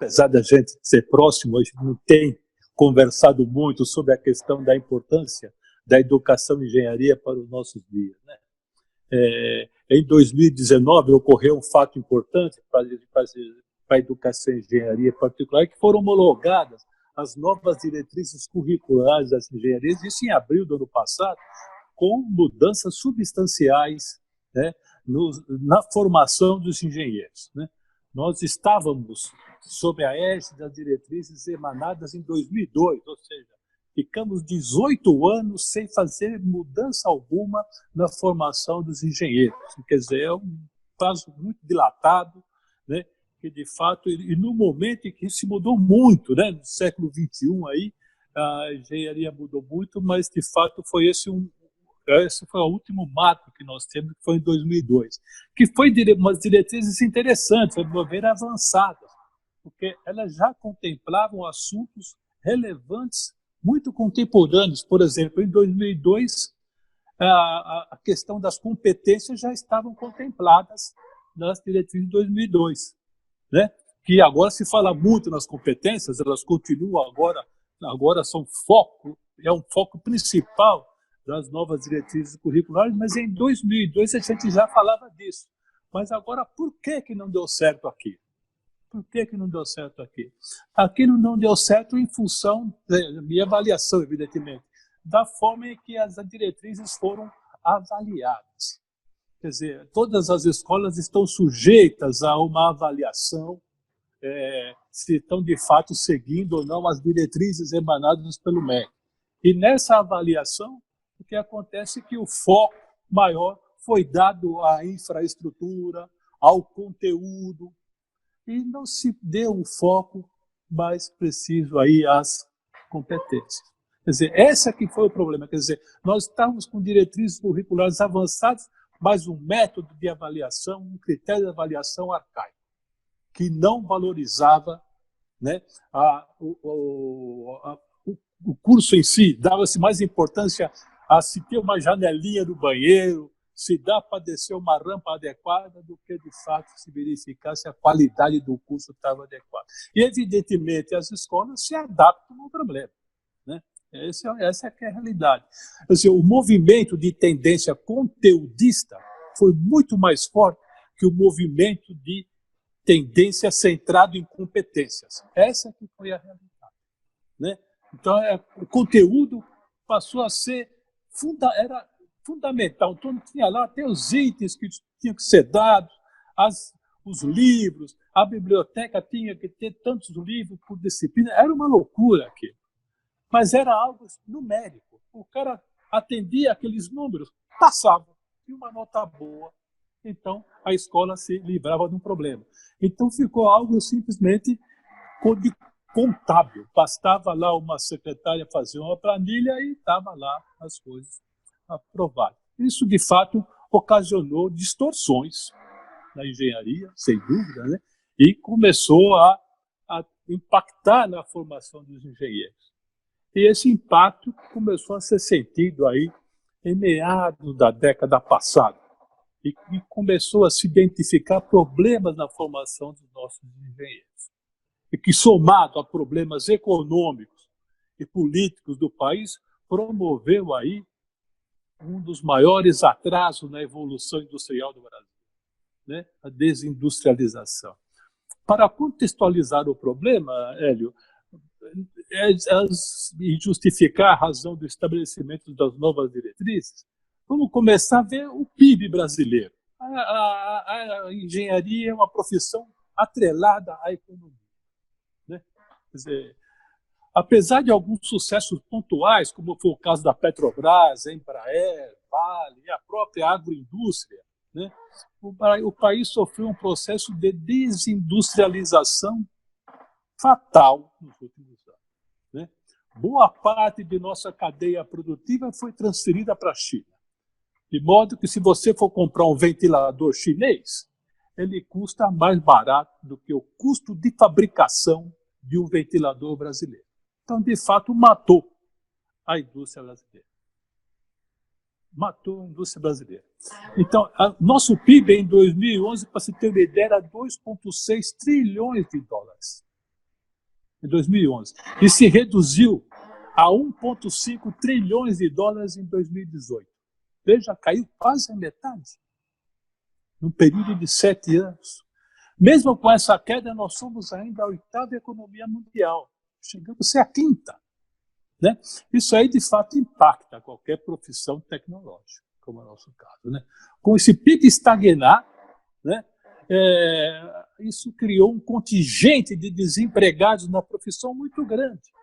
apesar da gente ser próximo, a gente não tem conversado muito sobre a questão da importância da educação em engenharia para os nossos dias, né? Em 2019 ocorreu um fato importante para a educação em engenharia em particular, que foram homologadas as novas diretrizes curriculares das engenharias, isso em abril do ano passado, com mudanças substanciais, né, na formação dos engenheiros, né? Nós estávamos sob a égide das diretrizes emanadas em 2002, ou seja, ficamos 18 anos sem fazer mudança alguma na formação dos engenheiros. Quer dizer, é um prazo muito dilatado, né? Que de fato, e no momento em que se mudou muito, né? No século XXI, aí, a engenharia mudou muito, mas de fato foi esse foi o último marco que nós temos, que foi em 2002, que foi umas diretrizes interessantes, a meu ver, avançadas, porque elas já contemplavam assuntos relevantes, muito contemporâneos. Por exemplo, em 2002, a questão das competências já estavam contempladas nas diretrizes de 2002, né? Que agora se fala muito nas competências, elas continuam agora são é um foco principal das novas diretrizes curriculares, mas em 2002 a gente já falava disso. Mas agora, por que não deu certo aqui? Por que não deu certo aqui? Aquilo não deu certo em função da minha avaliação, evidentemente, da forma em que as diretrizes foram avaliadas. Quer dizer, todas as escolas estão sujeitas a uma avaliação, se estão de fato seguindo ou não as diretrizes emanadas pelo MEC. E nessa avaliação, o que acontece é que o foco maior foi dado à infraestrutura, ao conteúdo, e não se deu um foco mais preciso aí às competências. Quer dizer, esse que foi o problema. Quer dizer, nós estávamos com diretrizes curriculares avançadas, mas um método de avaliação, um critério de avaliação arcaico, que não valorizava, né, o curso em si, dava-se mais importância a se ter uma janelinha no banheiro, se dá para descer uma rampa adequada, do que, de fato, se verificar se a qualidade do curso estava adequada. E, evidentemente, as escolas se adaptam ao problema, né? Essa é a realidade. Assim, o movimento de tendência conteudista foi muito mais forte que o movimento de tendência centrado em competências. Essa que foi a realidade, né? Então, o conteúdo passou a ser era fundamental. Então, tinha lá até os itens que tinham que ser dados, os livros, a biblioteca tinha que ter tantos livros por disciplina. Era uma loucura aquilo. Mas era algo numérico. O cara atendia aqueles números, passava, tinha uma nota boa. Então, a escola se livrava de um problema. Então, ficou algo simplesmente contábil. Bastava lá uma secretária fazer uma planilha e estava lá as coisas aprovadas. Isso, de fato, ocasionou distorções na engenharia, sem dúvida, né? E começou a impactar na formação dos engenheiros. E esse impacto começou a ser sentido aí em meados da década passada. E começou a se identificar problemas na formação dos nossos engenheiros. E que, somado a problemas econômicos e políticos do país, promoveu aí um dos maiores atrasos na evolução industrial do Brasil, né? A desindustrialização. Para contextualizar o problema, Hélio, e justificar a razão do estabelecimento das novas diretrizes, vamos começar a ver o PIB brasileiro. A engenharia é uma profissão atrelada à economia, né? Quer dizer, apesar de alguns sucessos pontuais, como foi o caso da Petrobras, Embraer, Vale e a própria agroindústria, né, o país sofreu um processo de desindustrialização fatal nos últimos anos, né? Boa parte de nossa cadeia produtiva foi transferida para a China, de modo que, se você for comprar um ventilador chinês, ele custa mais barato do que o custo de fabricação de um ventilador brasileiro. Então, de fato, matou a indústria brasileira. Matou a indústria brasileira. Então, nosso PIB em 2011, para se ter uma ideia, era 2,6 trilhões de dólares. em 2011, e se reduziu a 1,5 trilhões de dólares em 2018. Veja, caiu quase a metade, num período de 7 anos. Mesmo com essa queda, nós somos ainda a 8ª economia mundial. Chegamos a ser a 5ª. Né? Isso aí, de fato, impacta qualquer profissão tecnológica, como é o nosso caso. Né? Com esse PIB estagnar, né, isso criou um contingente de desempregados na profissão muito grande.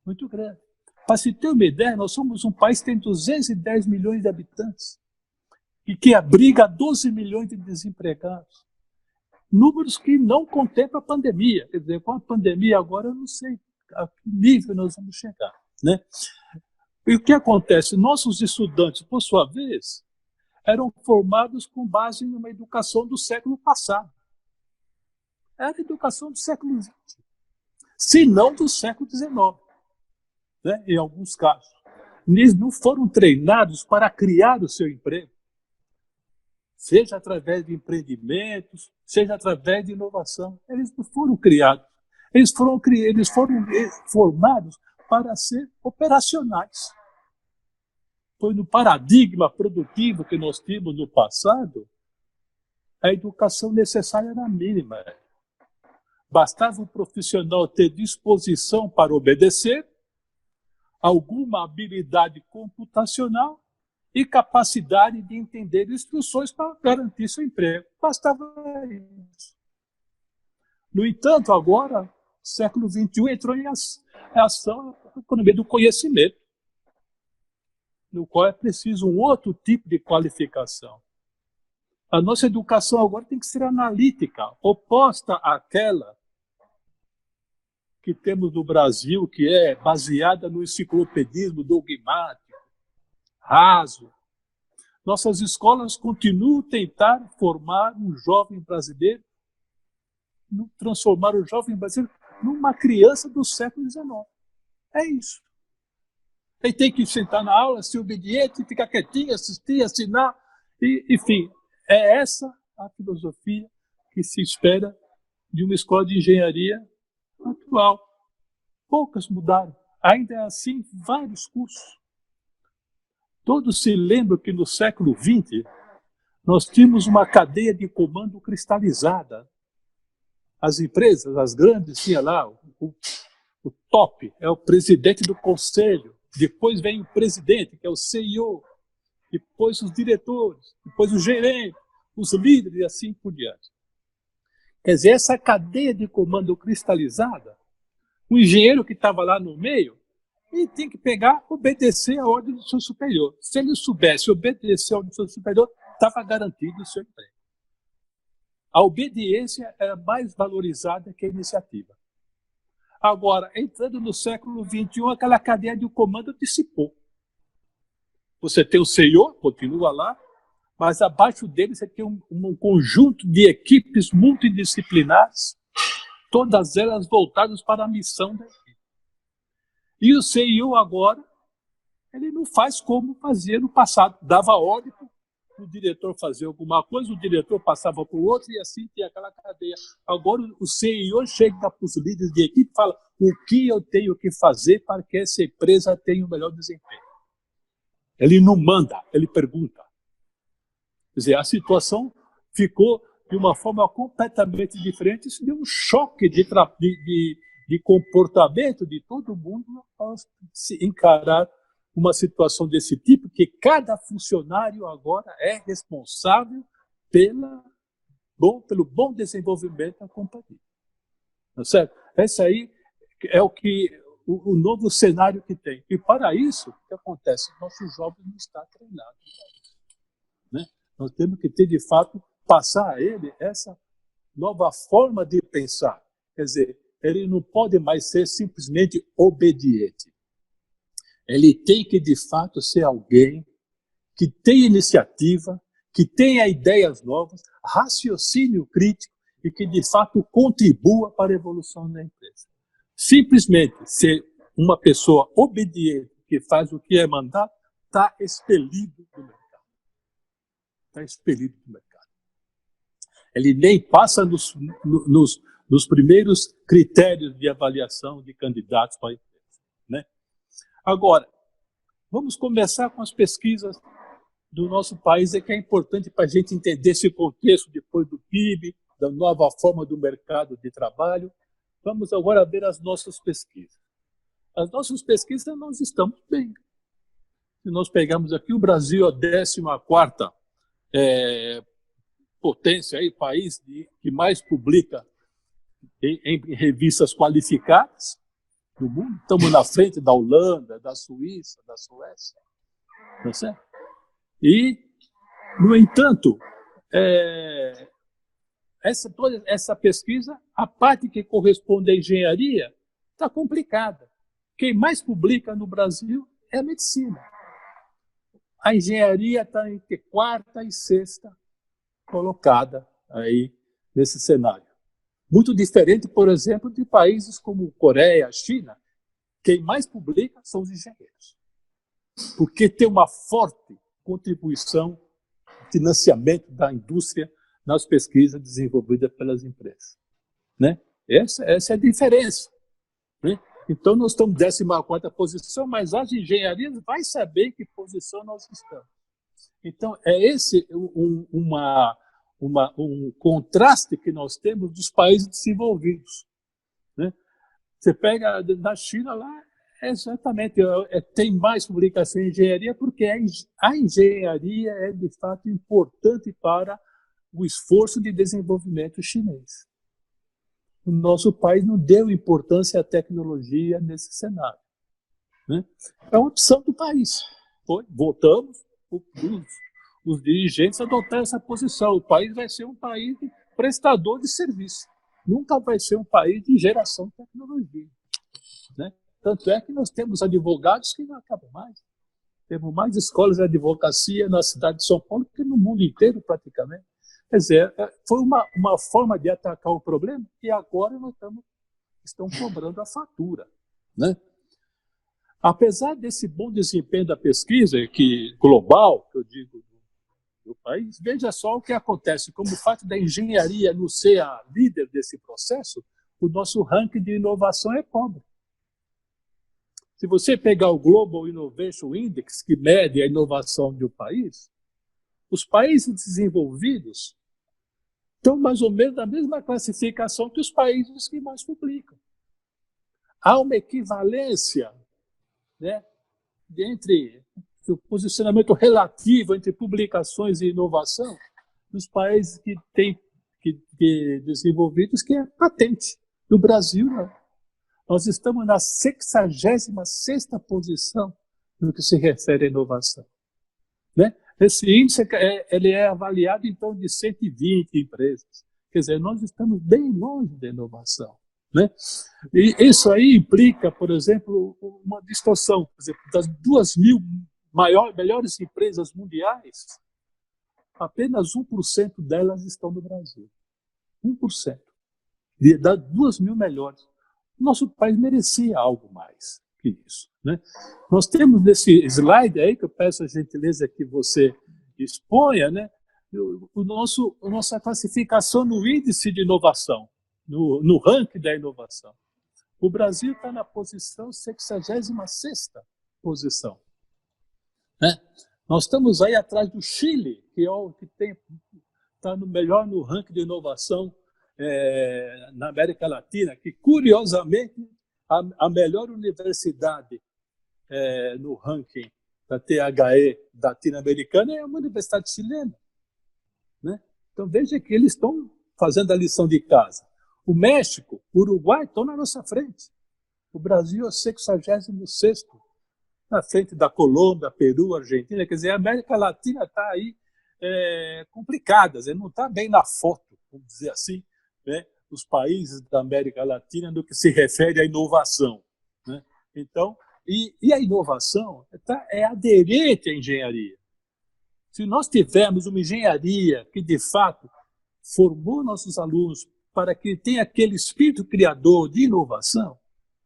Muito grande. Para se ter uma ideia, nós somos um país que tem 210 milhões de habitantes e que abriga 12 milhões de desempregados. Números que não contemplam a pandemia. Quer dizer, com a pandemia agora eu não sei a que nível nós vamos chegar. Né? E o que acontece? Nossos estudantes, por sua vez, eram formados com base numa educação do século passado. Era a educação do século XX, se não do século XIX, né? Em alguns casos. Eles não foram treinados para criar o seu emprego, seja através de empreendimentos, seja através de inovação. Eles não foram criados. Eles foram formados para ser operacionais. Foi no paradigma produtivo que nós tínhamos no passado, a educação necessária era mínima. Bastava o profissional ter disposição para obedecer, alguma habilidade computacional e capacidade de entender instruções para garantir seu emprego. Bastava isso. No entanto, agora, o século XXI entrou em ação a economia do conhecimento, no qual é preciso um outro tipo de qualificação. A nossa educação agora tem que ser analítica, oposta àquela que temos no Brasil, que é baseada no enciclopedismo dogmático, raso. Nossas escolas continuam a tentar formar um jovem brasileiro, transformar o jovem brasileiro numa criança do século XIX. É isso. Ele tem que sentar na aula, ser obediente, ficar quietinho, assistir, assinar, enfim. É essa a filosofia que se espera de uma escola de engenharia atual. Poucas mudaram. Ainda é assim, vários cursos. Todos se lembram que no século XX nós tínhamos uma cadeia de comando cristalizada. As empresas, as grandes, tinha lá o top, é o presidente do conselho. Depois vem o presidente, que é o CEO. Depois os diretores, depois o gerente, os líderes e assim por diante. Quer dizer, essa cadeia de comando cristalizada, o engenheiro que estava lá no meio, ele tem que obedecer a ordem do seu superior. Se ele soubesse obedecer a ordem do seu superior, estava garantido o seu emprego. A obediência era mais valorizada que a iniciativa. Agora, entrando no século XXI, aquela cadeia de comando dissipou. Você tem o CEO, continua lá, mas abaixo dele você tem um conjunto de equipes multidisciplinares, todas elas voltadas para a missão da equipe. E o CEO agora, ele não faz como fazia no passado. Dava ordem para o diretor fazer alguma coisa, o diretor passava para o outro e assim tinha aquela cadeia. Agora o CEO chega para os líderes de equipe e fala o que eu tenho que fazer para que essa empresa tenha o melhor desempenho. Ele não manda, ele pergunta. Quer dizer, a situação ficou de uma forma completamente diferente. Isso deu um choque de comportamento de todo mundo ao se encarar uma situação desse tipo, que cada funcionário agora é responsável pelo bom desenvolvimento da companhia. Tá certo? Esse aí é o novo cenário que tem. E para isso, o que acontece? Nossos jovens não estão treinados. Né? Nós temos que ter, de fato, passar a ele essa nova forma de pensar. Quer dizer, ele não pode mais ser simplesmente obediente. Ele tem que, de fato, ser alguém que tem iniciativa, que tenha ideias novas, raciocínio crítico e que, de fato, contribua para a evolução da empresa. Simplesmente ser uma pessoa obediente que faz o que é mandado, está expelido do mercado. Está expelido do mercado. Ele nem passa dos primeiros critérios de avaliação de candidatos para a empresa, né? Agora, vamos começar com as pesquisas do nosso país, que é importante para a gente entender esse contexto depois do PIB, da nova forma do mercado de trabalho. Vamos agora ver as nossas pesquisas. As nossas pesquisas, nós estamos bem. Se nós pegarmos aqui, o Brasil é a 14ª potência, aí, país que mais publica em revistas qualificadas do mundo. Estamos na frente da Holanda, da Suíça, da Suécia. Tá certo? E, no entanto, toda essa pesquisa, a parte que corresponde à engenharia, está complicada. Quem mais publica no Brasil é a medicina. A engenharia está entre 4ª e 6ª colocada aí nesse cenário. Muito diferente, por exemplo, de países como Coreia, China. Quem mais publica são os engenheiros. Porque tem uma forte contribuição, financiamento da indústria nas pesquisas desenvolvidas pelas empresas, né? Essa é a diferença, né? Então, nós estamos em 14ª posição, mas as engenharias vão saber em que posição nós estamos. Então, é esse um contraste que nós temos dos países desenvolvidos, né? Você pega na China lá, exatamente, tem mais publicação em engenharia, porque a engenharia é, de fato, importante para o esforço de desenvolvimento chinês. O nosso país não deu importância à tecnologia nesse cenário, né? É uma opção do país. Votamos, os dirigentes adotaram essa posição. O país vai ser um país de prestador de serviço. Nunca vai ser um país de geração de tecnologia, né? Tanto é que nós temos advogados que não acabam mais. Temos mais escolas de advocacia na cidade de São Paulo que no mundo inteiro, praticamente. Quer dizer, foi uma forma de atacar o problema e agora nós estão cobrando a fatura, né? Apesar desse bom desempenho da pesquisa, global, que eu digo, do país, veja só o que acontece. Como o fato da engenharia não ser a líder desse processo, o nosso ranking de inovação é pobre. Se você pegar o Global Innovation Index, que mede a inovação de um país, os países desenvolvidos estão mais ou menos na mesma classificação que os países que mais publicam. Há uma equivalência, né, entre o posicionamento relativo entre publicações e inovação dos países que desenvolvidos, que é patente. No Brasil, não. Nós estamos na 66ª posição no que se refere à inovação, né? Esse índice ele é avaliado em torno de 120 empresas. Quer dizer, nós estamos bem longe da inovação, né? E isso aí implica, por exemplo, uma distorção. Por exemplo, das 2.000 melhores empresas mundiais, apenas 1% delas estão no Brasil. 1%. Das 2.000 melhores. O nosso país merecia algo mais que isso, né? Nós temos nesse slide aí, que eu peço a gentileza que você exponha, né, nossa classificação no índice de inovação, no ranking da inovação. O Brasil está na posição 66ª posição, né? Nós estamos aí atrás do Chile, que é o que está melhor no ranking de inovação na América Latina, que, curiosamente, a melhor universidade no ranking da THE latino-americana é uma universidade chilena, né? Então, veja que eles estão fazendo a lição de casa. O México, o Uruguai estão na nossa frente. O Brasil é o 66º, na frente da Colômbia, Peru, Argentina. Quer dizer, a América Latina está aí complicada, não está bem na foto, vamos dizer assim, né, os países da América Latina no que se refere à inovação, né? Então, e a inovação é aderente à engenharia. Se nós tivermos uma engenharia que, de fato, formou nossos alunos para que tenha aquele espírito criador de inovação,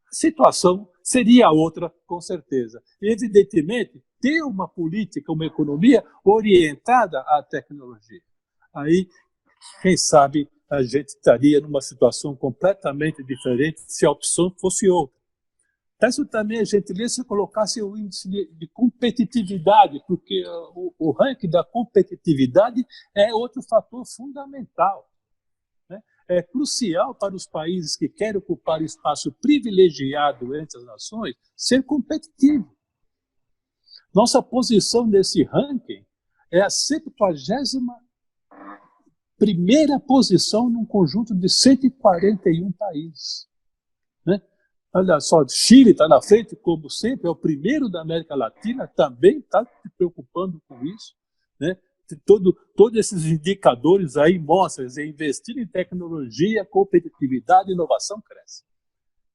a situação seria outra, com certeza. E, evidentemente, ter uma política, uma economia orientada à tecnologia. Aí, quem sabe, a gente estaria numa situação completamente diferente se a opção fosse outra. Peço também a gentileza se colocasse o índice de competitividade, porque o ranking da competitividade é outro fator fundamental, né? É crucial para os países que querem ocupar espaço privilegiado entre as nações ser competitivo. Nossa posição nesse ranking é a 71ª posição num conjunto de 141 países, né? Olha só, Chile está na frente, como sempre, é o primeiro da América Latina, também está se preocupando com isso, né? Todos esses indicadores aí mostram que investir em tecnologia, competitividade e inovação cresce.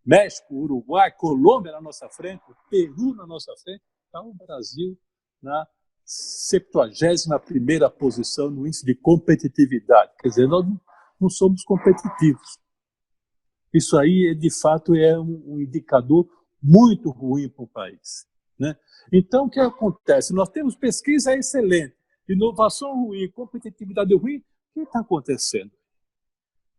México, Uruguai, Colômbia na nossa frente, Peru na nossa frente, está o Brasil na 71ª posição no índice de competitividade. Quer dizer, nós não somos competitivos. Isso aí, de fato, é um indicador muito ruim para o país, né? Então, o que acontece? Nós temos pesquisa excelente, inovação ruim, competitividade ruim. O que está acontecendo?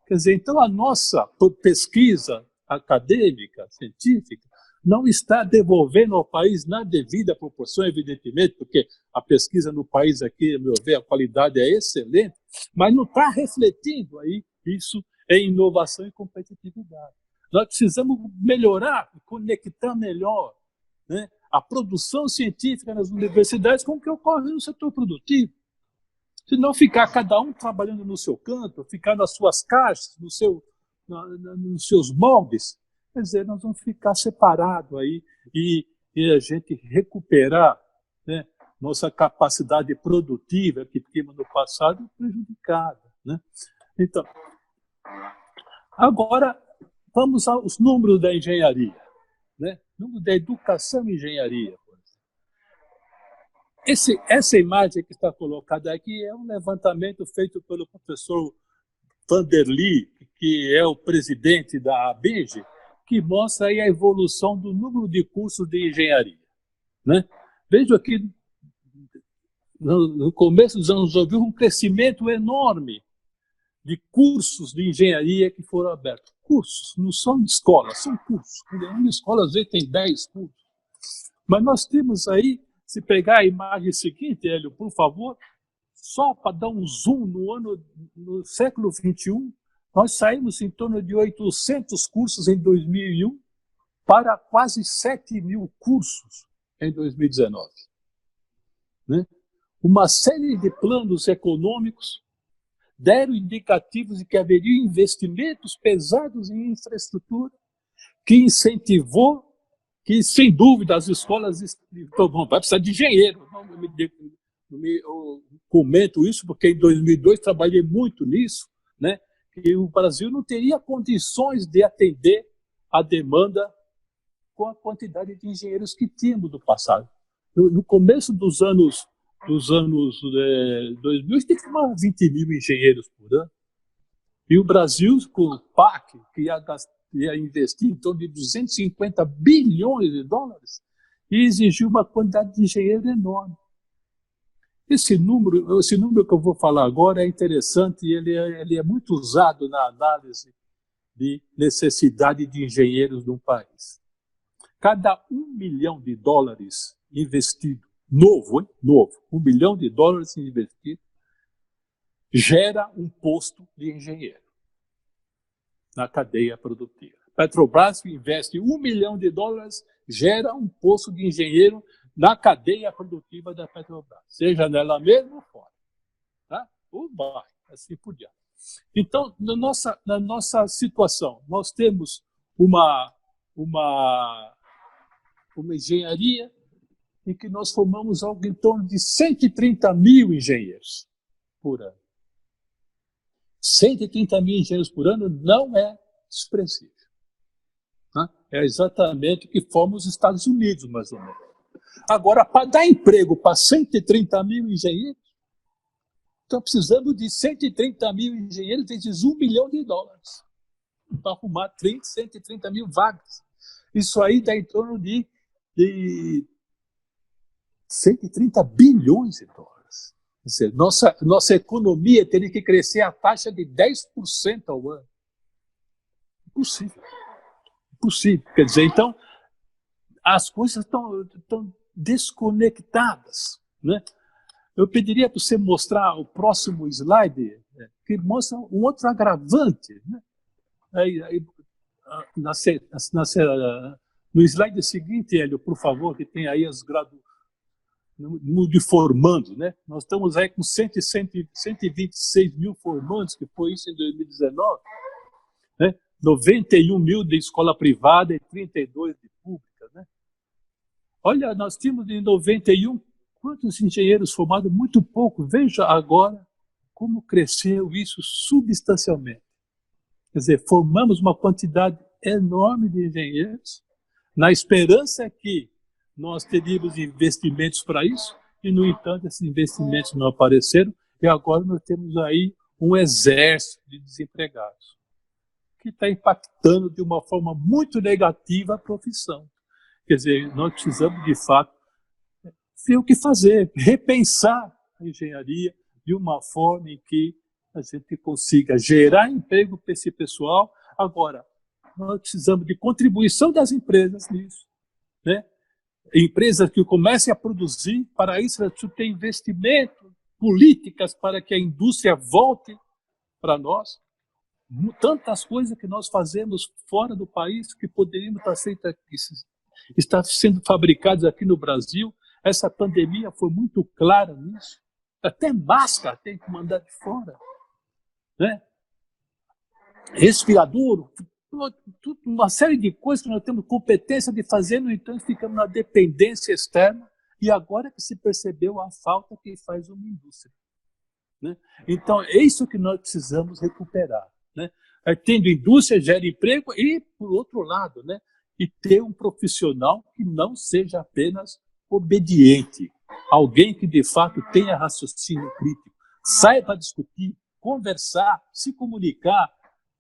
Quer dizer, então, a nossa pesquisa acadêmica, científica, não está devolvendo ao país na devida proporção, evidentemente, porque a pesquisa no país aqui, a meu ver, a qualidade é excelente, mas não está refletindo aí isso em inovação e competitividade. Nós precisamos melhorar, conectar melhor, né, a produção científica nas universidades com o que ocorre no setor produtivo. Se não ficar cada um trabalhando no seu canto, ficar nas suas caixas, nos seus moldes, quer dizer, nós vamos ficar separados aí e a gente recuperar, né, nossa capacidade produtiva que tínhamos no passado prejudicada, né? Então, agora vamos aos números da engenharia, né? Número da educação e engenharia. Essa imagem que está colocada aqui é um levantamento feito pelo professor Vanderly, que é o presidente da ABENGE, que mostra aí a evolução do número de cursos de engenharia, né? Vejo aqui, no começo dos anos 90, um crescimento enorme de cursos de engenharia que foram abertos. Cursos, não são escolas, são cursos. Uma escola, às vezes, tem 10 cursos. Mas nós temos aí, se pegar a imagem seguinte, Hélio, por favor, só para dar um zoom no século XXI, nós saímos em torno de 800 cursos em 2001 para quase 7.000 cursos em 2019. Né? Uma série de planos econômicos deram indicativos de que haveria investimentos pesados em infraestrutura, que incentivou que, sem dúvida, as escolas vai precisar de engenheiro. Eu comento isso porque em 2002 trabalhei muito nisso, né? Que o Brasil não teria condições de atender a demanda com a quantidade de engenheiros que tínhamos no passado. No começo dos anos 2000, tinha que formar 20.000 engenheiros por ano. E o Brasil, com o PAC, que ia investir em torno de 250 bilhões de dólares, e exigiu uma quantidade de engenheiros enorme. Esse número que eu vou falar agora é interessante e ele é muito usado na análise de necessidade de engenheiros de um país. Cada $1 milhão investido, novo, $1 milhão investido, gera um posto de engenheiro na cadeia produtiva. Petrobras investe $1 milhão, gera um posto de engenheiro na cadeia produtiva da Petrobras, seja nela mesma ou fora. Tá? Ou vai, assim por diante. Então, na nossa situação, nós temos uma engenharia em que nós formamos algo em torno de 130.000 engenheiros por ano. 130.000 engenheiros por ano não é expressivo. Tá? É exatamente o que forma os Estados Unidos, mais ou menos. Agora, para dar emprego para 130.000 engenheiros, então precisamos de 130.000 engenheiros vezes $1 milhão para arrumar 130.000 vagas. Isso aí dá em torno de 130 bilhões de dólares. dizer, nossa economia teria que crescer a taxa de 10% ao ano. Impossível. Impossível. Quer dizer, então, as coisas estão desconectadas, né? Eu pediria para você mostrar o próximo slide, que mostra um outro agravante, né? No slide seguinte, Hélio, por favor, que tem aí de formandos, né? Nós estamos aí com 126 mil formandos, que foi isso em 2019, né? 91 mil de escola privada e 32 de pública, né? Olha, nós tínhamos em 91 quantos engenheiros formados? Muito pouco. Veja agora como cresceu isso substancialmente. Quer dizer, formamos uma quantidade enorme de engenheiros, na esperança que nós teríamos investimentos para isso, e, no entanto, esses investimentos não apareceram, e agora nós temos aí um exército de desempregados, que está impactando de uma forma muito negativa a profissão. Quer dizer, nós precisamos, de fato, ver o que fazer, repensar a engenharia de uma forma em que a gente consiga gerar emprego para esse pessoal. Agora, nós precisamos de contribuição das empresas nisso, né? Empresas que comecem a produzir, para isso a gente tem investimento, políticas para que a indústria volte para nós. Tantas coisas que nós fazemos fora do país que poderiam estar sendo fabricadas aqui no Brasil. Essa pandemia foi muito clara nisso. Até máscara tem que mandar de fora, né? Respirador, uma série de coisas que nós temos competência de fazer, no entanto, ficamos na dependência externa, e agora que se percebeu a falta que faz uma indústria, né? Então, é isso que nós precisamos recuperar, né? Tendo indústria, gera emprego, e, por outro lado, né, e ter um profissional que não seja apenas obediente, alguém que, de fato, tenha raciocínio crítico, saiba discutir, conversar, se comunicar,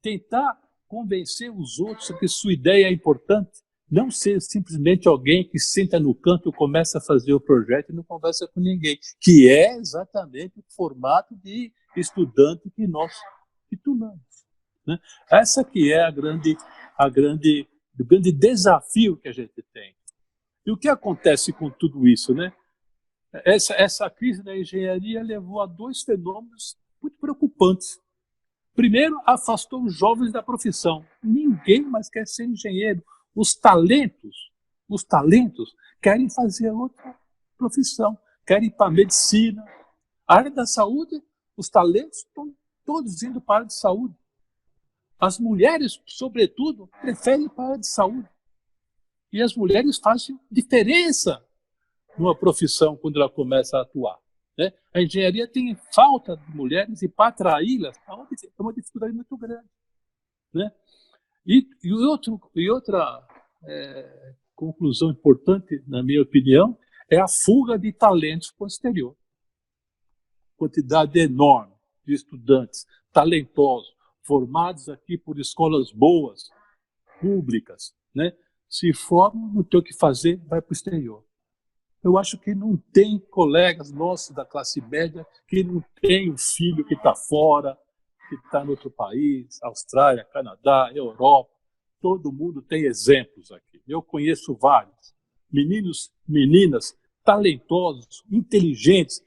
tentar convencer os outros que sua ideia é importante, não ser simplesmente alguém que senta no canto, começa a fazer o projeto e não conversa com ninguém, que é exatamente o formato de estudante que nós titulamos, né? Essa que é o grande desafio que a gente tem. E o que acontece com tudo isso, né? Essa crise da engenharia levou a dois fenômenos muito preocupantes. Primeiro, afastou os jovens da profissão. Ninguém mais quer ser engenheiro. Os talentos querem fazer outra profissão, querem ir para a medicina. A área da saúde, os talentos estão todos indo para a área de saúde. As mulheres, sobretudo, preferem ir para a área de saúde. E as mulheres fazem diferença numa profissão quando ela começa a atuar, né? A engenharia tem falta de mulheres, e para atraí-las é uma dificuldade muito grande, né? E outra conclusão importante, na minha opinião, é a fuga de talentos para o exterior. Quantidade enorme de estudantes talentosos, formados aqui por escolas boas, públicas, né? Se formam, não tem o que fazer, vai para o exterior. Eu acho que não tem colegas nossos da classe média que não tem um filho que está fora, que está em outro país, Austrália, Canadá, Europa. Todo mundo tem exemplos aqui. Eu conheço vários. Meninos, meninas, talentosos, inteligentes.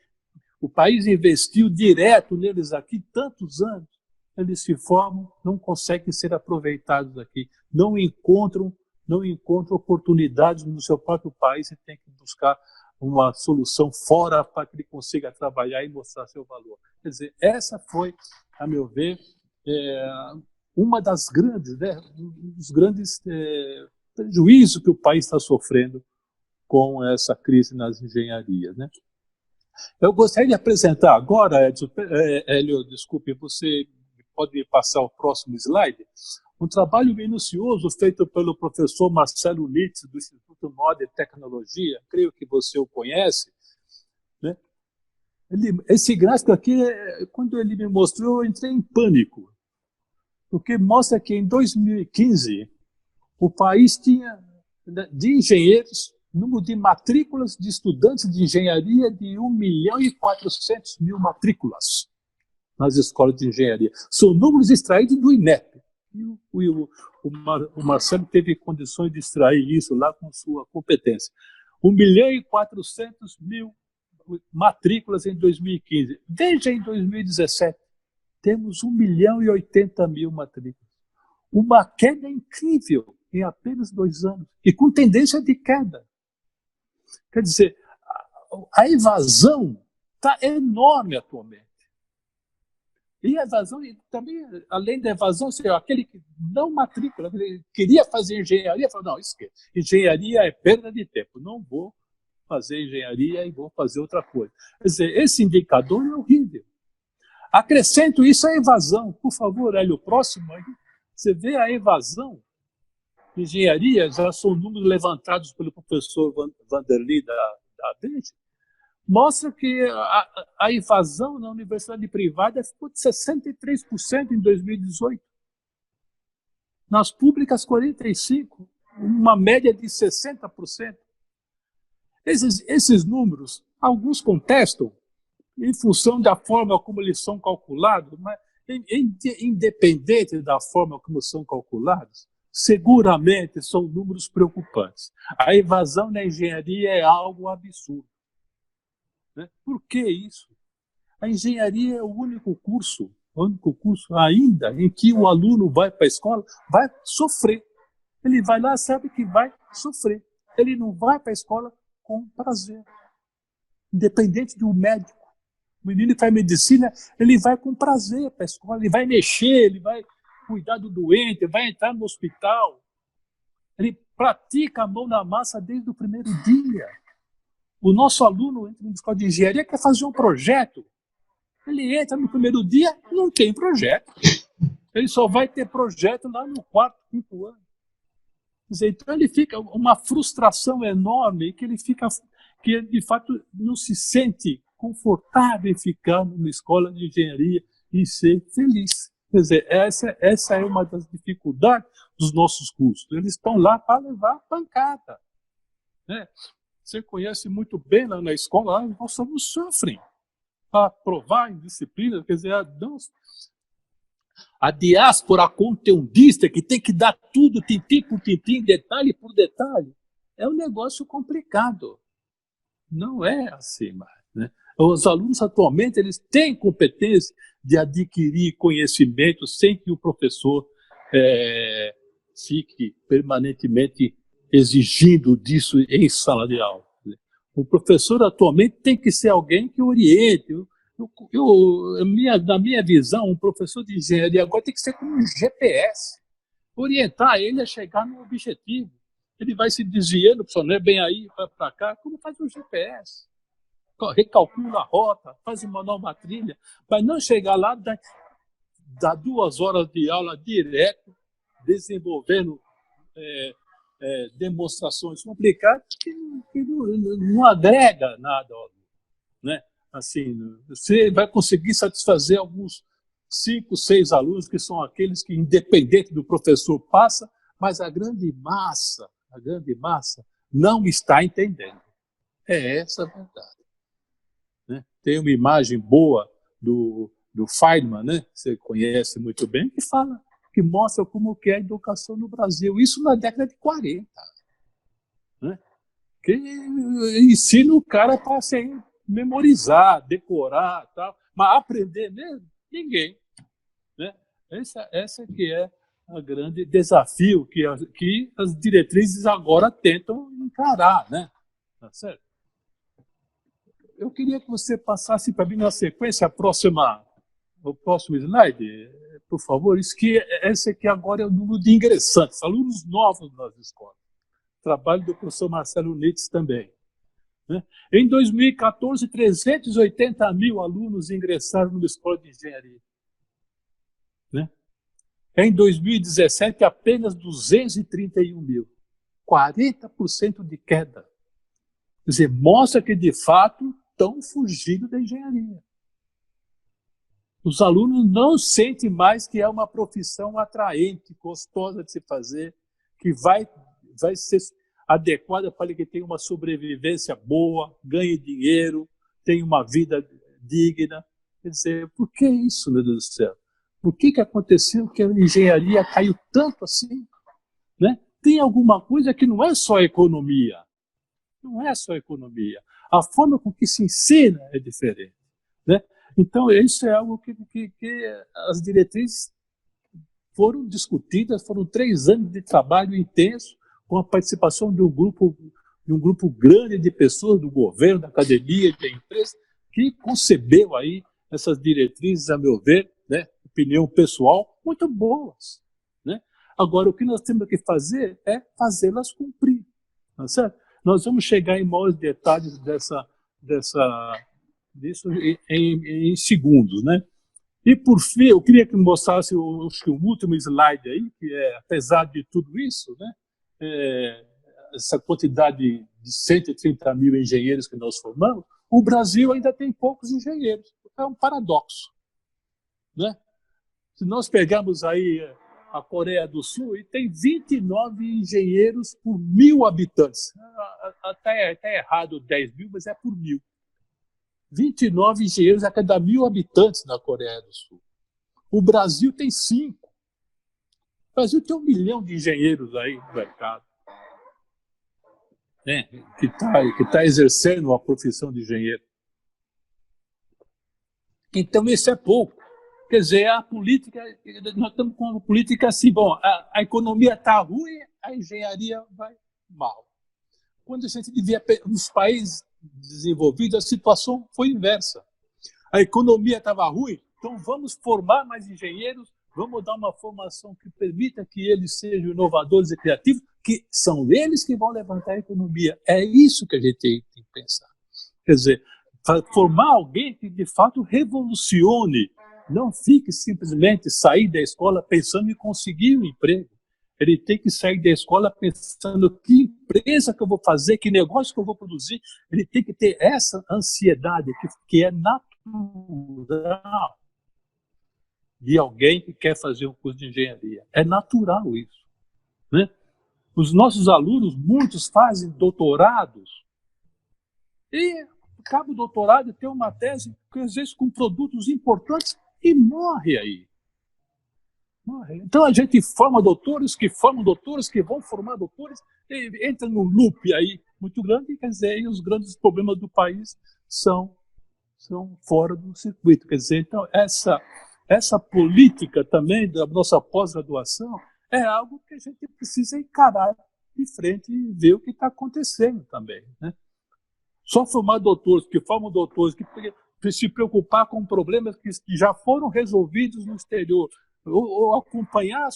O país investiu direto neles aqui tantos anos. Eles se formam, não conseguem ser aproveitados aqui, não encontram oportunidades no seu próprio país e tem que buscar uma solução fora para que ele consiga trabalhar e mostrar seu valor. Quer dizer, essa foi, a meu ver, uma das grandes, né, dos grandes prejuízos que o país está sofrendo com essa crise nas engenharias, né? Eu gostaria de apresentar agora, Hélio, desculpe, você pode me passar o próximo slide? Um trabalho minucioso feito pelo professor Marcelo Nitz, do Instituto Nord de Tecnologia, creio que você o conhece, né? Esse gráfico aqui, quando ele me mostrou, eu entrei em pânico, porque mostra que em 2015 o país tinha, de engenheiros, número de matrículas de estudantes de engenharia de 1.400.000 matrículas nas escolas de engenharia. São números extraídos do INEP. E o Marcelo teve condições de extrair isso lá com sua competência. 1.400.000 matrículas em 2015. Veja em 2017, temos 1.080.000 matrículas. Uma queda incrível em apenas 2 anos, e com tendência de queda. Quer dizer, a evasão está enorme atualmente. E a evasão, também, além da evasão, aquele que não matricula, queria fazer engenharia, falou, não, esquece, engenharia é perda de tempo, não vou fazer engenharia e vou fazer outra coisa. Quer dizer, esse indicador é horrível. Acrescento isso à evasão. Por favor, Hélio, o próximo aí, você vê a evasão. Engenharia, já são números levantados pelo professor Vanderly da Abende, mostra que a evasão na universidade privada ficou de 63% em 2018. Nas públicas, 45%, uma média de 60%. Esses números, alguns contestam, em função da forma como eles são calculados, mas independente da forma como são calculados, seguramente são números preocupantes. A evasão na engenharia é algo absurdo. Né? Por que isso? A engenharia é o único curso ainda em que o aluno vai para a escola, vai sofrer. Ele vai lá, sabe que vai sofrer. Ele não vai para a escola com prazer. Independente do médico. O menino que faz medicina, ele vai com prazer para a escola, ele vai mexer, ele vai cuidar do doente, vai entrar no hospital. Ele pratica a mão na massa desde o primeiro dia. O nosso aluno entra na escola de engenharia, quer fazer um projeto. Ele entra no primeiro dia, não tem projeto. Ele só vai ter projeto lá no 4º, 5º ano. Quer dizer, então ele fica uma frustração enorme, que ele de fato não se sente confortável em ficar numa escola de engenharia e ser feliz. Quer dizer, essa é uma das dificuldades dos nossos cursos. Eles estão lá para levar pancada. Né? Você conhece muito bem lá na escola, nós alunos sofrem para aprovar em disciplina. Quer dizer, a diáspora conteudista, que tem que dar tudo, tintim por tintim, detalhe por detalhe, é um negócio complicado. Não é assim mais. Né? Os alunos, atualmente, eles têm competência de adquirir conhecimento sem que o professor fique permanentemente exigindo disso em sala de aula. O professor, atualmente, tem que ser alguém que oriente. Na minha visão, um professor de engenharia agora tem que ser como um GPS, orientar ele a chegar no objetivo. Ele vai se desviando, não é bem aí, vai para cá, como faz o GPS. Recalcula a rota, faz uma nova trilha, mas não chegar lá, dá 2 horas de aula direto, desenvolvendo demonstrações complicadas que não agrega nada. Né? Assim, você vai conseguir satisfazer alguns 5, 6 alunos, que são aqueles que, independente do professor, passa, mas a grande massa não está entendendo. É essa a verdade. Né? Tem uma imagem boa do Feynman, né? Você conhece muito bem, que mostra como que é a educação no Brasil. Isso na década de 40. Né? Que ensina o cara para memorizar, decorar, tal, mas aprender mesmo, ninguém. Né? Essa que é o grande desafio que as diretrizes agora tentam encarar. Né? Tá certo? Eu queria que você passasse para mim na sequência o próximo slide, por favor. Esse aqui agora é o número de ingressantes, alunos novos nas escolas. Trabalho do professor Marcelo Nitz também. Né? Em 2014, 380.000 alunos ingressaram numa escola de engenharia. Né? Em 2017, apenas 231.000. 40% de queda. Quer dizer, mostra que, de fato, estão fugindo da engenharia. Os alunos não sentem mais que é uma profissão atraente, gostosa de se fazer, que vai ser... adequada para que tenha uma sobrevivência boa, ganhe dinheiro, tenha uma vida digna. Quer dizer, por que isso, meu Deus do céu? Por que aconteceu que a engenharia caiu tanto assim? Né? Tem alguma coisa que não é só a economia. Não é só a economia. A forma com que se ensina é diferente. Né? Então, isso é algo que as diretrizes foram discutidas, foram 3 anos de trabalho intenso, com a participação de um grupo grande de pessoas, do governo, da academia, da empresa, que concebeu aí essas diretrizes, a meu ver, né, opinião pessoal, muito boas. Né? Agora, o que nós temos que fazer é fazê-las cumprir. Tá certo? Nós vamos chegar em maiores detalhes disso em segundos. Né? E, por fim, eu queria que mostrasse o último slide aí, que é, apesar de tudo isso, né, essa quantidade de 130 mil engenheiros que nós formamos, o Brasil ainda tem poucos engenheiros. É um paradoxo. Né? Se nós pegarmos aí a Coreia do Sul, e tem 29 engenheiros por 1.000 habitantes. Até errado 10 mil, mas é por 1.000. 29 engenheiros a cada 1.000 habitantes na Coreia do Sul. O Brasil tem 5. O Brasil tem 1 milhão de engenheiros aí no mercado, né, que tá exercendo a profissão de engenheiro. Então, isso é pouco. Quer dizer, a política, nós estamos com uma política assim, bom, a economia está ruim, a engenharia vai mal. Quando a gente devia, nos países desenvolvidos, a situação foi inversa. A economia estava ruim, então vamos formar mais engenheiros, vamos dar uma formação que permita que eles sejam inovadores e criativos, que são eles que vão levantar a economia. É isso que a gente tem que pensar. Quer dizer, formar alguém que de fato revolucione, não fique simplesmente sair da escola pensando em conseguir um emprego. Ele tem que sair da escola pensando que empresa que eu vou fazer, que negócio que eu vou produzir. Ele tem que ter essa ansiedade que é natural de alguém que quer fazer um curso de engenharia. É natural isso. Né? Os nossos alunos, muitos fazem doutorados e acaba o doutorado e tem uma tese, às vezes com produtos importantes, e morre aí. Então a gente forma doutores que formam doutores que vão formar doutores, e entra num loop aí muito grande, quer dizer, e os grandes problemas do país são fora do circuito. Quer dizer, então essa política também da nossa pós-graduação é algo que a gente precisa encarar de frente e ver o que está acontecendo também. Né? Só formar doutores que formam doutores que se preocupar com problemas que já foram resolvidos no exterior, ou acompanhar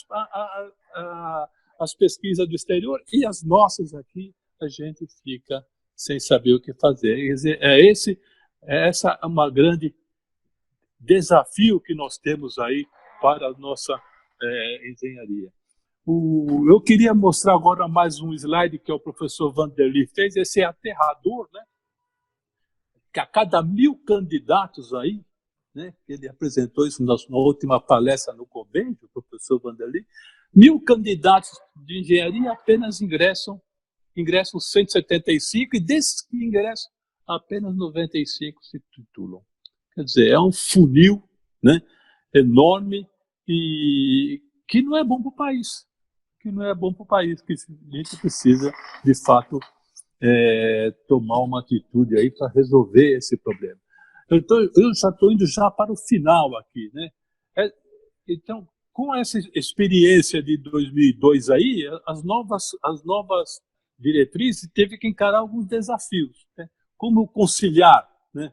as pesquisas do exterior e as nossas aqui, a gente fica sem saber o que fazer. Quer dizer, essa é uma grande desafio que nós temos aí para a nossa engenharia. Eu queria mostrar agora mais um slide que o professor Vanderly fez, esse é aterrador, né? Que a cada 1.000 candidatos aí, né, ele apresentou isso na última palestra no convênio, o professor Vanderly, 1.000 candidatos de engenharia apenas ingressam 175, e desses que ingressam, apenas 95 se titulam. Quer dizer, é um funil, né, enorme e que não é bom para o país. Que não é bom para o país, que a gente precisa, de fato, tomar uma atitude aí para resolver esse problema. Então, eu já estou indo já para o final aqui, né? Então, com essa experiência de 2002 aí, as novas diretrizes teve que encarar alguns desafios, né? Como conciliar, né,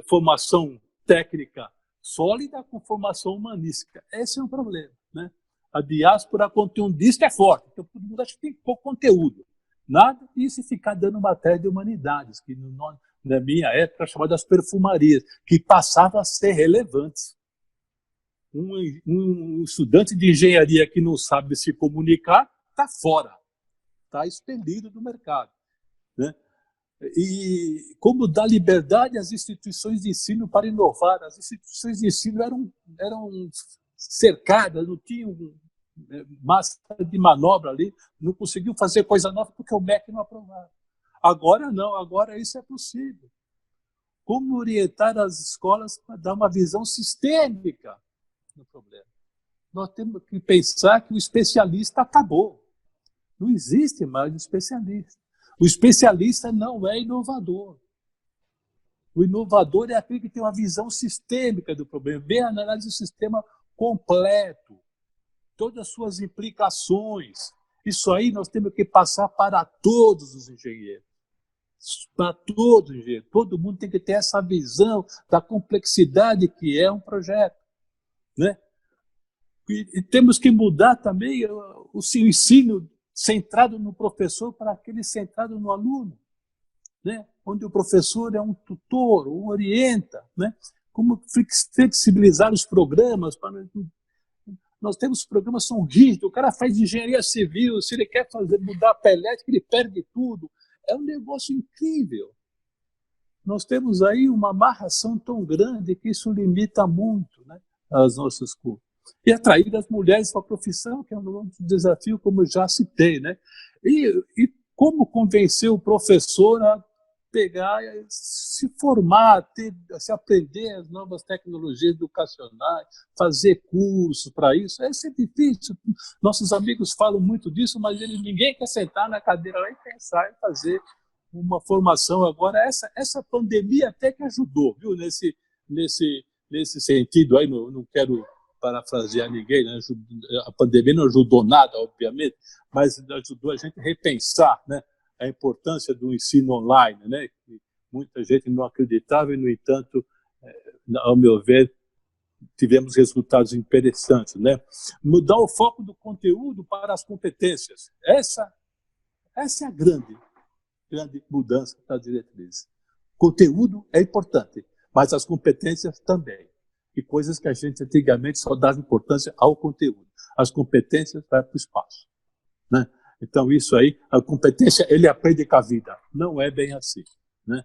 formação técnica sólida com formação humanística. Esse é um problema, né? A diáspora conteudista é forte, então todo mundo acha que tem pouco conteúdo. Nada disso ficar dando matéria de humanidades, que na minha época chamadas perfumarias, que passavam a ser relevantes. Um estudante de engenharia que não sabe se comunicar está fora, está expelido do mercado. Né? E como dar liberdade às instituições de ensino para inovar? As instituições de ensino eram cercadas, não tinham massa de manobra ali, não conseguiu fazer coisa nova porque o MEC não aprovava. Agora não, agora isso é possível. Como orientar as escolas para dar uma visão sistêmica no problema? Nós temos que pensar que o especialista acabou. Não existe mais o especialista. O especialista não é inovador. O inovador é aquele que tem uma visão sistêmica do problema, bem analisar o sistema completo, todas as suas implicações. Isso aí nós temos que passar para todos os engenheiros. Para todos os engenheiros. Todo mundo tem que ter essa visão da complexidade que é um projeto. Né? E temos que mudar também o ensino centrado no professor para aquele centrado no aluno, né? Onde o professor é um tutor, um orienta, né? Como flexibilizar os programas. Nós temos programas que são rígidos, o cara faz engenharia civil, se ele quer mudar a elétrica, ele perde tudo. É um negócio incrível. Nós temos aí uma amarração tão grande que isso limita muito, né, as nossas cursos. E atrair as mulheres para a profissão, que é um desafio, como eu já citei. Né? E como convencer o professor a pegar, se formar, se aprender as novas tecnologias educacionais, fazer cursos para isso. Isso é difícil. Nossos amigos falam muito disso, mas ninguém quer sentar na cadeira lá e pensar em fazer uma formação. Agora, essa pandemia até que ajudou, viu? Nesse sentido, aí não quero parafrasear ninguém, né? A pandemia não ajudou nada, obviamente, mas ajudou a gente a repensar, né, a importância do ensino online, né, que muita gente não acreditava e, no entanto, ao meu ver, tivemos resultados interessantes. Né? Mudar o foco do conteúdo para as competências. Essa é a grande mudança da diretriz. Conteúdo é importante, mas as competências também. E coisas que a gente antigamente só dava importância ao conteúdo. As competências vai para o espaço. Né? Então, isso aí, a competência, ele aprende com a vida. Não é bem assim. Né?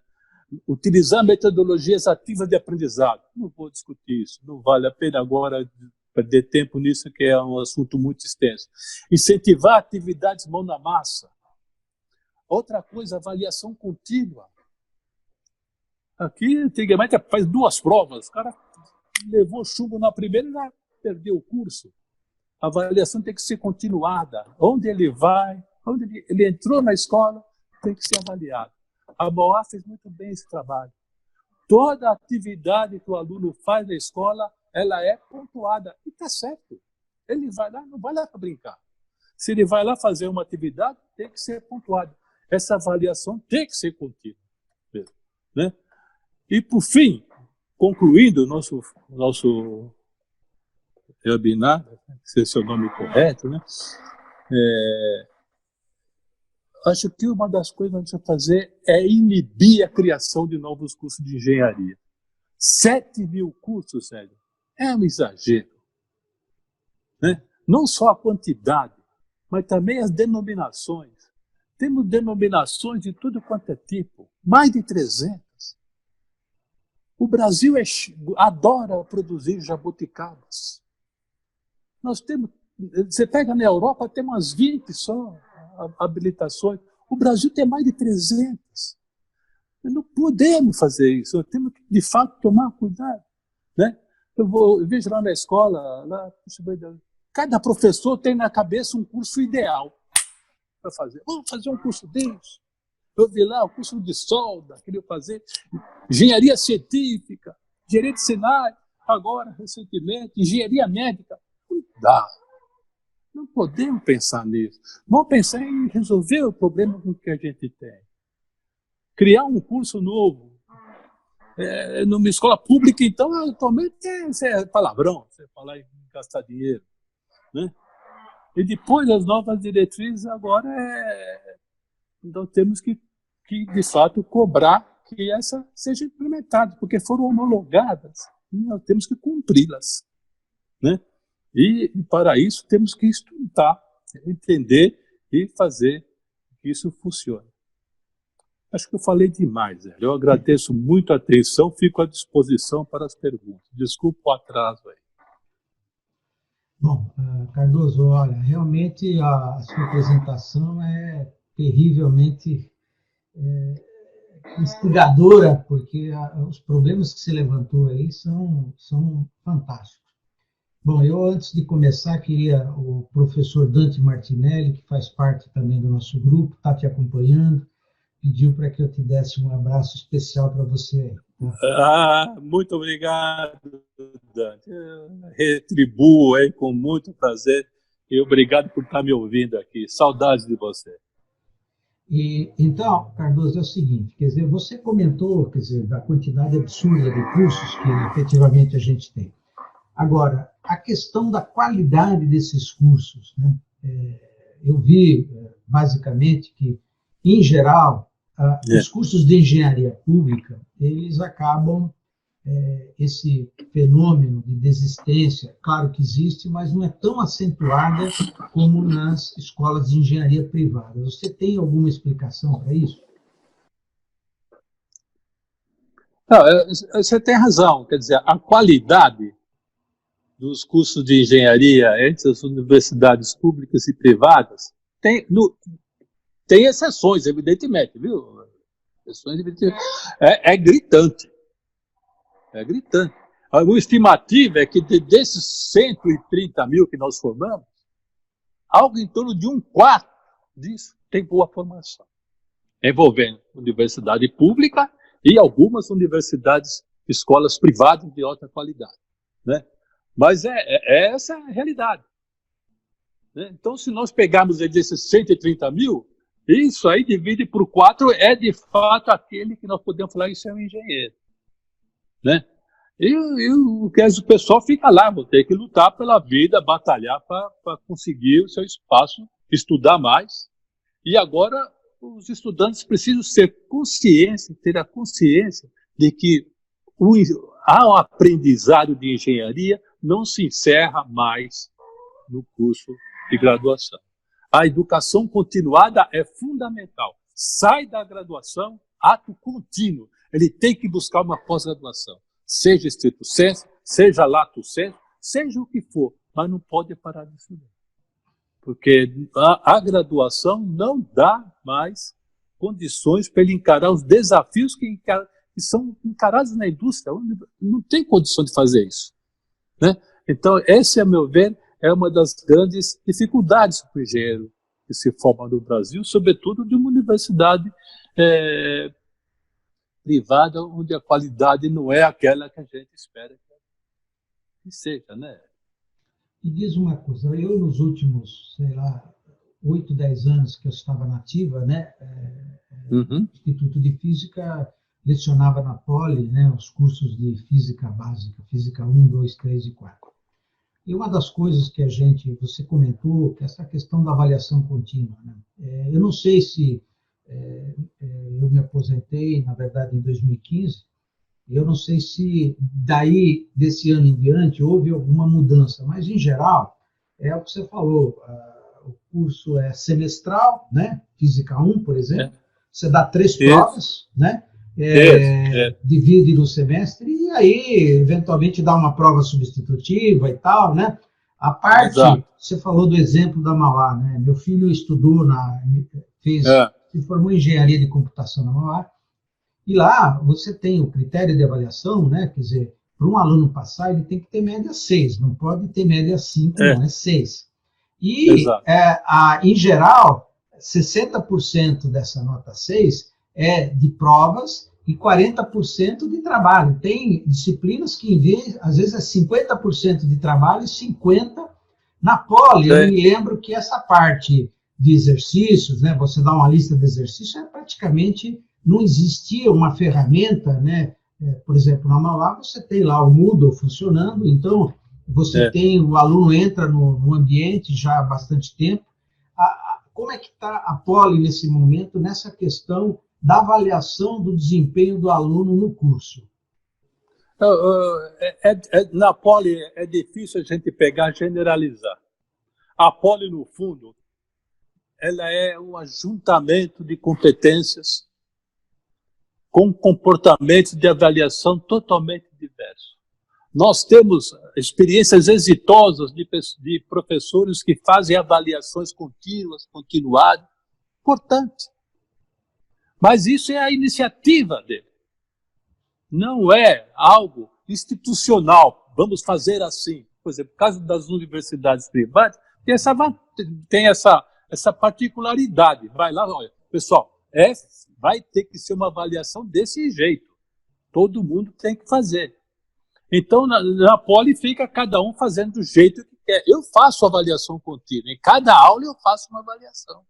Utilizar metodologias ativas de aprendizado. Não vou discutir isso. Não vale a pena agora perder tempo nisso, que é um assunto muito extenso. Incentivar atividades mão na massa. Outra coisa, avaliação contínua. Aqui, antigamente, faz 2 provas. O cara levou chumbo na primeira e já perdeu o curso. A avaliação tem que ser continuada. Onde ele vai, onde ele entrou na escola, tem que ser avaliado. A Mauá fez muito bem esse trabalho. Toda atividade que o aluno faz na escola, ela é pontuada. E está certo. Ele vai lá, não vai lá para brincar. Se ele vai lá fazer uma atividade, tem que ser pontuada. Essa avaliação tem que ser contínua. Né? E, por fim, concluindo o nosso webinar, se esse é o nome correto, né? Acho que uma das coisas que a gente vai fazer é inibir a criação de novos cursos de engenharia. 7.000 cursos, sério, é um exagero. Né? Não só a quantidade, mas também as denominações. Temos denominações de tudo quanto é tipo, mais de 300. O Brasil adora produzir jabuticabas. Nós temos, você pega na Europa, tem umas 20 só habilitações. O Brasil tem mais de 300. Não podemos fazer isso. Nós temos que, de fato, tomar cuidado. Né? Eu vejo lá na escola, cada professor tem na cabeça um curso ideal para fazer. Vamos fazer um curso deles. Eu vi lá o curso de solda, queria fazer engenharia científica, engenharia de sinais, agora, recentemente, engenharia médica. Não dá. Não podemos pensar nisso. Vamos pensar em resolver o problema que a gente tem. Criar um curso novo. Numa escola pública, então, atualmente é palavrão, você falar em gastar dinheiro. Né? E depois, as novas diretrizes, agora nós temos que, de fato, cobrar que essa seja implementada, porque foram homologadas e nós temos que cumpri-las. Né? E, para isso, temos que estudar, entender e fazer que isso funcione. Acho que eu falei demais, Zé. Eu agradeço muito a atenção, fico à disposição para as perguntas. Desculpa o atraso aí. Bom, Cardoso, olha, realmente a sua apresentação é terrivelmente instigadora, porque os problemas que você levantou aí são fantásticos. Bom, eu antes de começar, queria o professor Dante Martinelli, que faz parte também do nosso grupo, está te acompanhando, pediu para que eu te desse um abraço especial para você aí. Tá? Muito obrigado, Dante. Eu retribuo aí com muito prazer e obrigado por estar me ouvindo aqui. Saudades de você. E, então, Cardoso, é o seguinte, quer dizer, você comentou, quer dizer, da quantidade absurda de cursos que efetivamente a gente tem. Agora, a questão da qualidade desses cursos, né? Eu vi, basicamente, que, em geral, os cursos de engenharia pública, eles acabam, esse fenômeno de desistência, claro que existe, mas não é tão acentuada como nas escolas de engenharia privada. Você tem alguma explicação para isso? Não, você tem razão, quer dizer, a qualidade dos cursos de engenharia entre as universidades públicas e privadas tem exceções, evidentemente, viu? Exceções, evidentemente. É gritante. É gritante. A estimativa é que desses 130 mil que nós formamos, algo em torno de um quarto disso tem boa formação, envolvendo universidade pública e algumas universidades, escolas privadas de alta qualidade, né? Mas essa é a realidade, né? Então, se nós pegarmos desses 130 mil, isso aí divide por 4 é de fato aquele que nós podemos falar isso é um engenheiro, né? E o pessoal fica lá, vou ter que lutar pela vida, batalhar para conseguir o seu espaço, estudar mais. E agora os estudantes precisam ter a consciência de que o aprendizado de engenharia não se encerra mais no curso de graduação. A educação continuada é fundamental. Sai da graduação, ato contínuo. Ele tem que buscar uma pós-graduação, seja estrito sensu, seja lato sensu, seja o que for, mas não pode parar de estudar. Porque a graduação não dá mais condições para ele encarar os desafios que são encarados na indústria. Não tem condição de fazer isso, né? Então, esse, a meu ver, é uma das grandes dificuldades para o engenheiro que se forma no Brasil, sobretudo de uma universidade privada, onde a qualidade não é aquela que a gente espera que seja, né? E diz uma coisa, eu nos últimos, sei lá, 8, 10 anos que eu estava na ativa, né, Instituto de Física, lecionava na Poli, né, os cursos de Física Básica, Física 1, 2, 3 e 4. E uma das coisas que você comentou, que é essa questão da avaliação contínua, né? Eu não sei se eu me aposentei, na verdade, em 2015, eu não sei se daí, desse ano em diante, houve alguma mudança, mas, em geral, é o que você falou, o curso é semestral, né? Física 1, por exemplo, você dá 3 provas, né? Divide no semestre e aí, eventualmente, dá uma prova substitutiva e tal, né? A parte, você falou do exemplo da Mauá, né? Meu filho estudou, se formou em engenharia de computação na Mauá, e lá você tem o critério de avaliação, né? Quer dizer, para um aluno passar, ele tem que ter média 6, não pode ter média 5, não, é 6. E, em geral, 60% dessa nota 6 é de provas e 40% de trabalho. Tem disciplinas que, às vezes, é 50% de trabalho e 50% na Poli. Eu me lembro que essa parte de exercícios, né? Você dá uma lista de exercícios, é praticamente não existia uma ferramenta, né? Por exemplo, na Mauá você tem lá o Moodle funcionando, então você tem, o aluno entra no ambiente já há bastante tempo. Como é que está a Poli nesse momento, nessa questão da avaliação do desempenho do aluno no curso? Na Poli é difícil a gente pegar e generalizar. A Poli, no fundo, ela é um ajuntamento de competências com comportamentos de avaliação totalmente diversos. Nós temos experiências exitosas de professores que fazem avaliações contínuas, continuadas, importante. Mas isso é a iniciativa dele. Não é algo institucional. Vamos fazer assim. Por exemplo, no caso das universidades privadas, tem essa particularidade. Vai lá, olha, pessoal, vai ter que ser uma avaliação desse jeito. Todo mundo tem que fazer. Então, na Poli fica cada um fazendo do jeito que quer. Eu faço avaliação contínua. Em cada aula eu faço uma avaliação.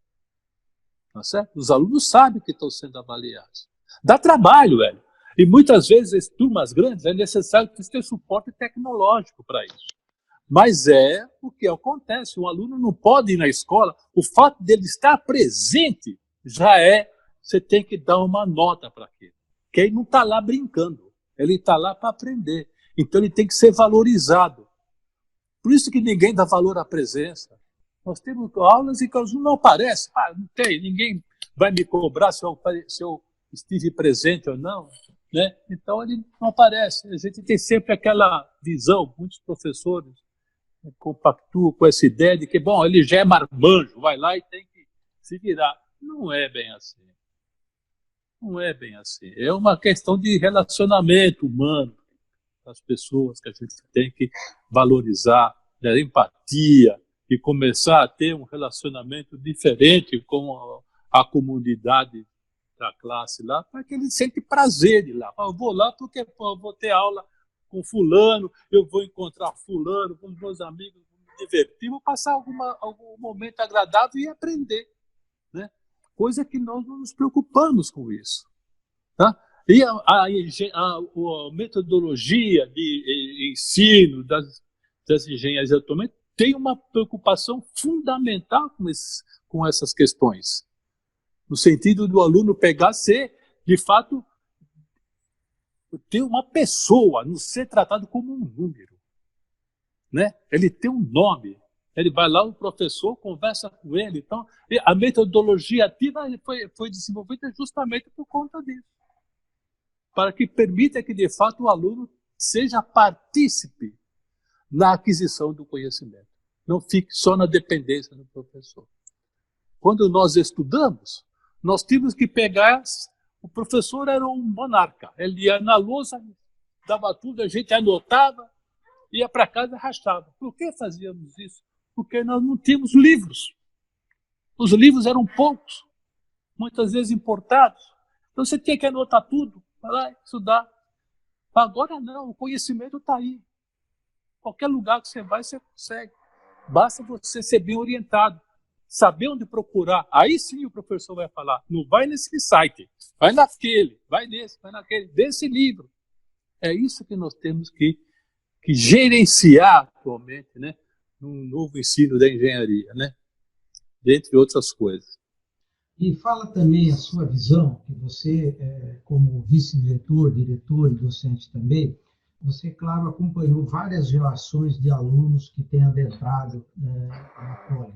Tá certo? Os alunos sabem que estão sendo avaliados. Dá trabalho, velho. E muitas vezes, em turmas grandes, é necessário ter suporte tecnológico para isso. Mas é o que acontece. O aluno não pode ir na escola. O fato dele estar presente já você tem que dar uma nota para aquilo. Porque ele não está lá brincando. Ele está lá para aprender. Então ele tem que ser valorizado. Por isso que ninguém dá valor à presença. Nós temos aulas em que o aluno não aparece. Não tem, ninguém vai me cobrar se eu estive presente ou não. Né? Então ele não aparece. A gente tem sempre aquela visão, muitos professores compactuam com essa ideia de que, bom, ele já é marmanjo, vai lá e tem que se virar. Não é bem assim. Não é bem assim. É uma questão de relacionamento humano com as pessoas que a gente tem que valorizar, da empatia, e começar a ter um relacionamento diferente com a comunidade da classe lá, para que ele sente prazer de ir lá. Eu vou lá porque eu vou ter aula com fulano, eu vou encontrar fulano, com os meus amigos, vou me divertir, vou passar algum momento agradável e aprender. Né? Coisa que nós não nos preocupamos com isso. Tá? E a metodologia de ensino das engenharias atualmente tem uma preocupação fundamental com essas questões. No sentido do aluno de fato, ter uma pessoa, não ser tratado como um número. Né? Ele tem um nome. Ele vai lá, o professor conversa com ele. Então, a metodologia ativa foi desenvolvida justamente por conta disso. Para que permita que, de fato, o aluno seja partícipe na aquisição do conhecimento. Não fique só na dependência do professor. Quando nós estudamos, nós tínhamos que pegar... O professor era um monarca. Ele ia na lousa, dava tudo, a gente anotava, ia para casa e rachava. Por que fazíamos isso? Porque nós não tínhamos livros. Os livros eram poucos, muitas vezes importados. Então você tinha que anotar tudo, vai lá estudar. Agora não, o conhecimento está aí. Qualquer lugar que você vai, você consegue. Basta você ser bem orientado, saber onde procurar. Aí sim o professor vai falar, não vai nesse site, vai naquele, vai nesse, vai naquele, desse livro. É isso que nós temos que gerenciar atualmente, né, num novo ensino da engenharia, né, dentre outras coisas. E fala também a sua visão, que você, como vice-diretor, diretor e docente também, você, claro, acompanhou várias gerações de alunos que têm adentrado na Poli.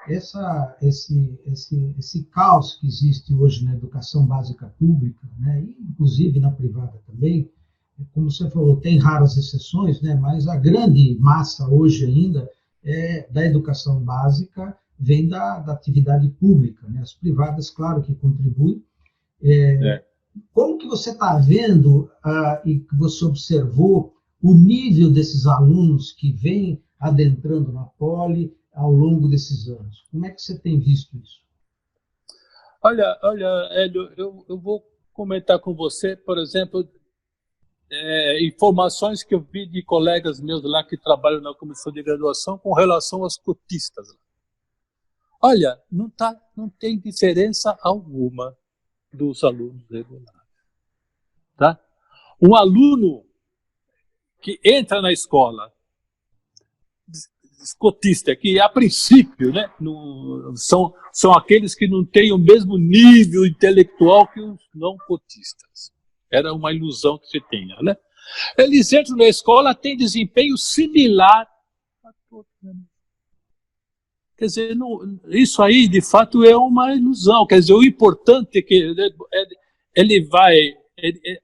Esse caos que existe hoje na educação básica pública, né, inclusive na privada também, como você falou, tem raras exceções, né, mas a grande massa hoje ainda da educação básica vem da atividade pública. Né? As privadas, claro, que contribuem. Como que você está vendo e que você observou o nível desses alunos que vêm adentrando na Poli ao longo desses anos? Como é que você tem visto isso? Olha, Hélio, eu vou comentar com você, por exemplo, informações que eu vi de colegas meus lá que trabalham na comissão de graduação com relação aos cotistas. Olha, não tem diferença alguma dos alunos regulares. Tá? Um aluno que entra na escola cotista, que a princípio, né, são aqueles que não têm o mesmo nível intelectual que os não cotistas. Era uma ilusão que se tinha. Né? Eles entram na escola, têm desempenho similar a todos. Quer dizer, isso aí, de fato, é uma ilusão. Quer dizer, o importante é que ele vai,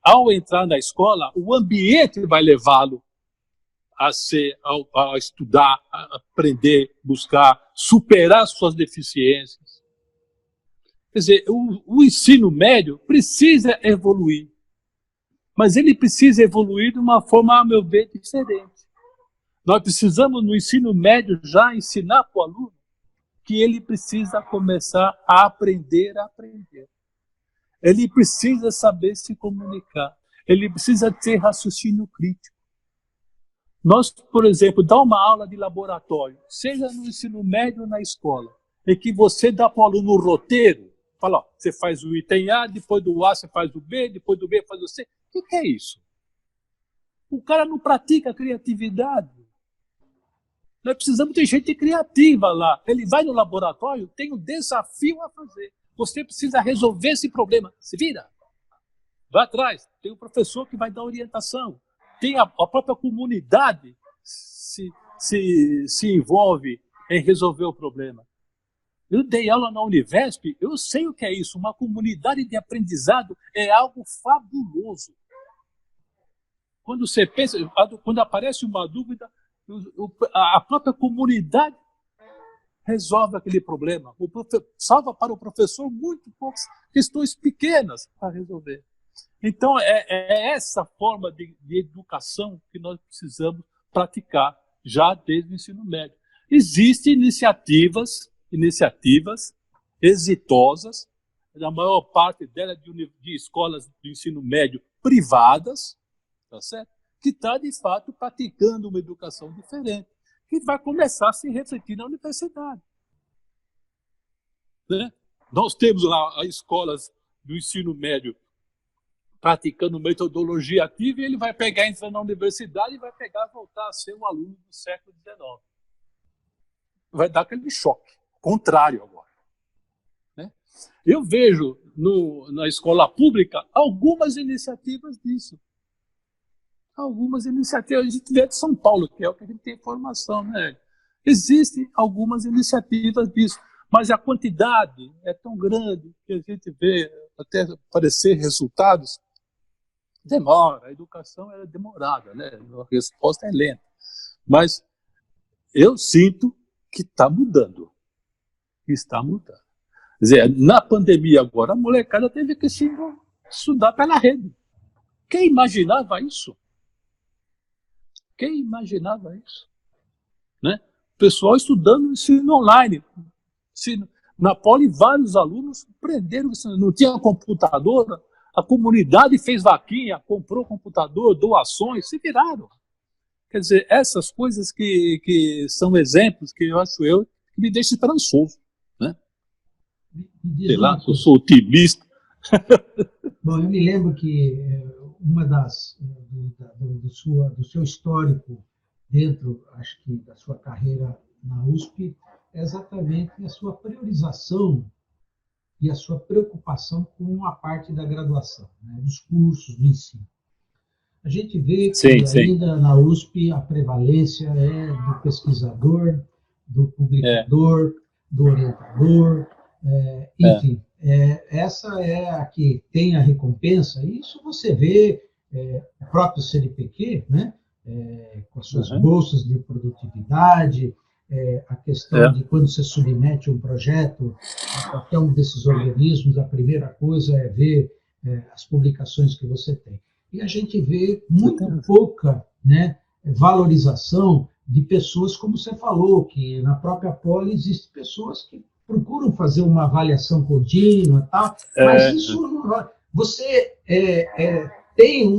ao entrar na escola, o ambiente vai levá-lo a estudar, a aprender, buscar, superar suas deficiências. Quer dizer, o ensino médio precisa evoluir, mas ele precisa evoluir de uma forma, a meu ver, diferente. Nós precisamos, no ensino médio, já ensinar para o aluno que ele precisa começar a aprender. Ele precisa saber se comunicar. Ele precisa ter raciocínio crítico. Nós, por exemplo, dá uma aula de laboratório, seja no ensino médio ou na escola, em que você dá para o aluno o roteiro, fala, ó, você faz o item A, depois do A você faz o B, depois do B faz o C. O que é isso? O cara não pratica a criatividade. Nós precisamos ter gente criativa lá. Ele vai no laboratório, tem um desafio a fazer. Você precisa resolver esse problema. Se vira. Vai atrás. Tem um professor que vai dar orientação. Tem a própria comunidade se envolve em resolver o problema. Eu dei aula na Univesp, eu sei o que é isso. Uma comunidade de aprendizado é algo fabuloso. Quando você pensa, quando aparece uma dúvida, a própria comunidade resolve aquele problema. Salva para o professor muito poucas questões pequenas para resolver. Então, é essa forma de educação que nós precisamos praticar já desde o ensino médio. Existem iniciativas exitosas, a maior parte delas de escolas de ensino médio privadas, tá certo? Que está, de fato, praticando uma educação diferente, que vai começar a se refletir na universidade. Né? Nós temos lá as escolas do ensino médio praticando metodologia ativa, e ele vai pegar, entrar na universidade e vai pegar e voltar a ser um aluno do século XIX. Vai dar aquele choque, contrário agora. Né? Eu vejo na escola pública algumas iniciativas disso. Algumas iniciativas, a gente vê de São Paulo, que é o que a gente tem informação, né? Existem algumas iniciativas disso, mas a quantidade é tão grande que a gente vê até aparecer resultados. Demora, a educação é demorada, né? A resposta é lenta. Mas eu sinto que está mudando. Está mudando. Quer dizer, na pandemia agora, a molecada teve que estudar pela rede. Quem imaginava isso? Quem imaginava isso? Né? O pessoal estudando ensino online. Na Poli, vários alunos aprenderam, não tinha computador, a comunidade fez vaquinha, comprou computador, doações, se viraram. Quer dizer, essas coisas que são exemplos que que me deixam esperançoso. Né? Sei lá, eu sou otimista. Bom, eu me lembro que uma do seu histórico dentro, acho que da sua carreira na USP, é exatamente a sua priorização e a sua preocupação com a parte da graduação, né, dos cursos, do ensino. A gente vê que ainda na USP a prevalência é do pesquisador, do publicador, do orientador, enfim. Essa é a que tem a recompensa, e isso você vê o próprio CNPq, né, com as suas bolsas de produtividade, a questão de quando você submete um projeto a qualquer um desses organismos, a primeira coisa é ver as publicações que você tem. E a gente vê muito pouca, né, valorização de pessoas, como você falou, que na própria Poli existem pessoas que procuram fazer uma avaliação contínua, tal, mas isso você tem